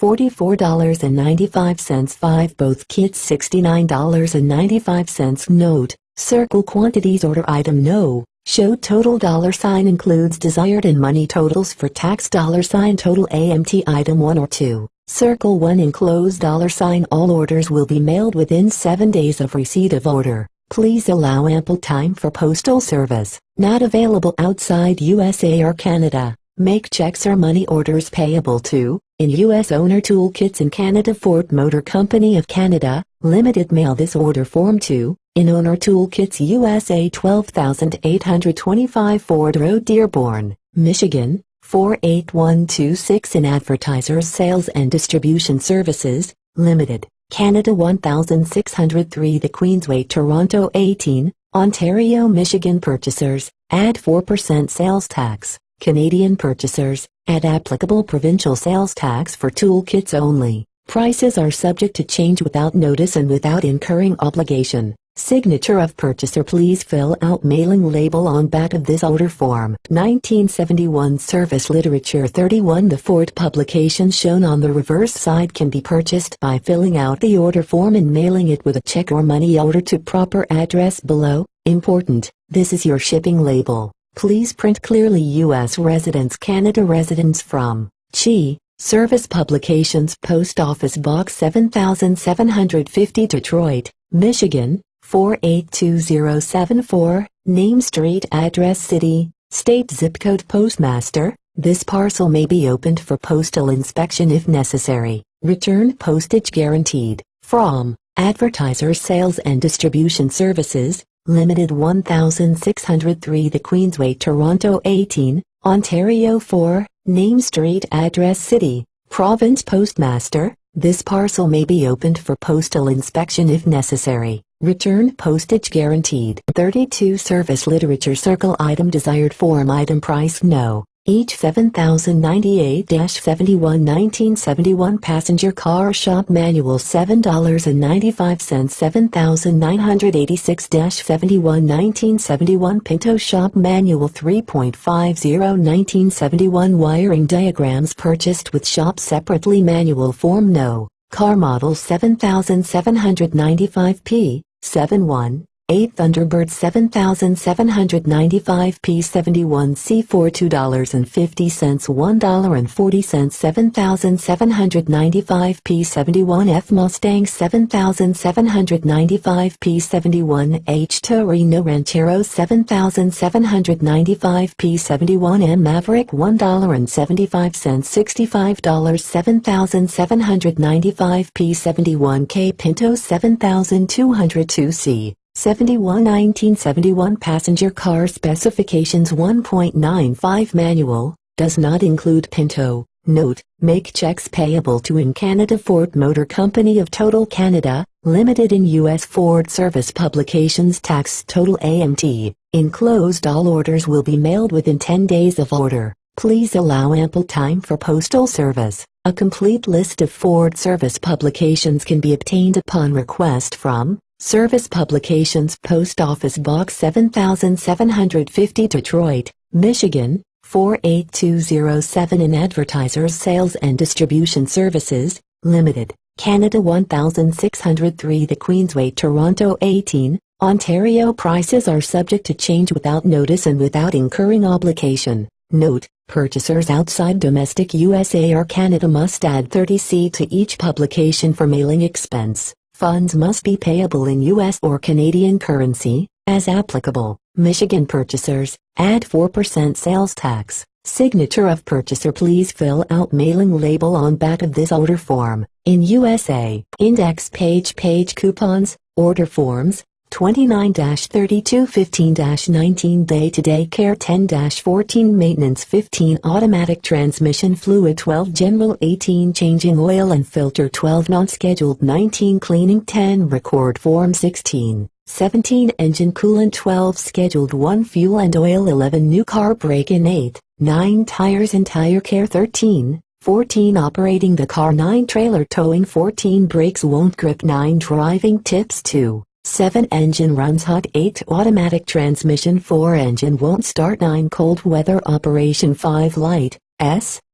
$44.95 5 Both kits $69.95 Note: Circle quantities. Order item: No. Show total $sign includes desired and money totals for tax $sign total AMT item 1 or 2. Circle 1 enclosed $sign all orders will be mailed within 7 days of receipt of order. Please allow ample time for postal service. Not available outside USA or Canada. Make checks or money orders payable to, in U.S. Owner Toolkits in Canada Ford Motor Company of Canada, Limited. Mail this order form to, in Owner Toolkits USA 12825 Ford Road Dearborn, Michigan, 48126 in Advertisers Sales and Distribution Services, Limited, Canada 1603 The Queensway Toronto 18, Ontario Michigan Purchasers, add 4% sales tax. Canadian purchasers, add applicable provincial sales tax for toolkits only. Prices are subject to change without notice and without incurring obligation. Signature of purchaser. Please fill out mailing label on back of this order form. 1971 Service Literature 31 The Ford publication shown on the reverse side can be purchased by filling out the order form and mailing it with a check or money order to proper address below. Important, this is your shipping label. Please print clearly U.S. residents Canada residents from Chi Service Publications Post Office Box 7750 Detroit, Michigan 4820074 Name Street Address City, State Zip Code Postmaster. This parcel may be opened for postal inspection if necessary. Return postage guaranteed. From Advertisers Sales and Distribution Services, Limited 1603 The Queensway Toronto 18, Ontario 4, Name Street Address City, Province Postmaster. This parcel may be opened for postal inspection if necessary. Return postage guaranteed. 32 Service Literature Circle Item Desired Form Item Price No. Each 7098-71 1971 Passenger Car Shop Manual $7.95 7986-71 1971 Pinto Shop Manual 3.50 1971 Wiring Diagrams Purchased with Shop Separately Manual Form No. Car Model 7795P, 71. 8 Thunderbird 7795P 71C4 $2.50 $1.40 7795P 71F Mustang 7795P 71H Torino Ranchero 7795P 71M Maverick $1.75 $65 7795P 71K Pinto 7202C 71 1971 Passenger Car Specifications 1.95 Manual, does not include Pinto. Note, make checks payable to in Canada Ford Motor Company of Total Canada, Limited in U.S. Ford Service Publications Tax Total AMT. Enclosed all orders will be mailed within 10 days of order. Please allow ample time for postal service. A complete list of Ford Service Publications can be obtained upon request from Service Publications Post Office Box 7750 Detroit, Michigan, 48207 in Advertisers Sales and Distribution Services, Limited, Canada 1603 The Queensway Toronto 18, Ontario. Prices are subject to change without notice and without incurring obligation. Note, purchasers outside domestic USA or Canada must add 30C to each publication for mailing expense. Funds must be payable in U.S. or Canadian currency, as applicable. Michigan purchasers, add 4% sales tax. Signature of purchaser. Please fill out mailing label on back of this order form. In USA, index page coupons, order forms, 29-32 15-19 Day-to-day care 10-14 Maintenance 15 Automatic transmission fluid 12 General 18 Changing oil and filter 12 Non-scheduled 19 Cleaning 10 Record form 16 17 Engine coolant 12 Scheduled 1 Fuel and oil 11 New car break-in 8 9 Tires and tire care 13 14 Operating the car 9 Trailer towing 14 Brakes won't grip 9 Driving tips 2 7 Engine runs hot 8 Automatic transmission 4 Engine won't start 9 Cold weather operation 5 Light,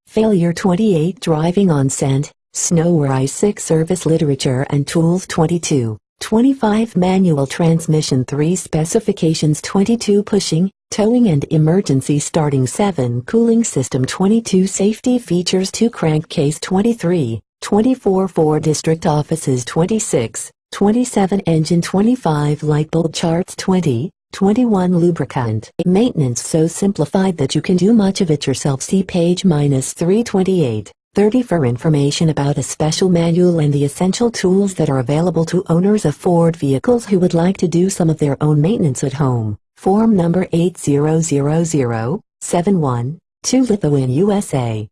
failure 28 Driving on sand, snow or ice 6 Service literature and tools 22 25 Manual transmission 3 Specifications 22 Pushing, towing and emergency starting 7 cooling system 22 safety features 2 crankcase 23, 24 4 district offices 26, 27 engine 25 light bulb charts 20, 21 lubricant. Maintenance so simplified that you can do much of it yourself. See page -328. 30 for information about a special manual and the essential tools that are available to owners of Ford vehicles who would like to do some of their own maintenance at home. Form number 8000712 Lithuania, USA.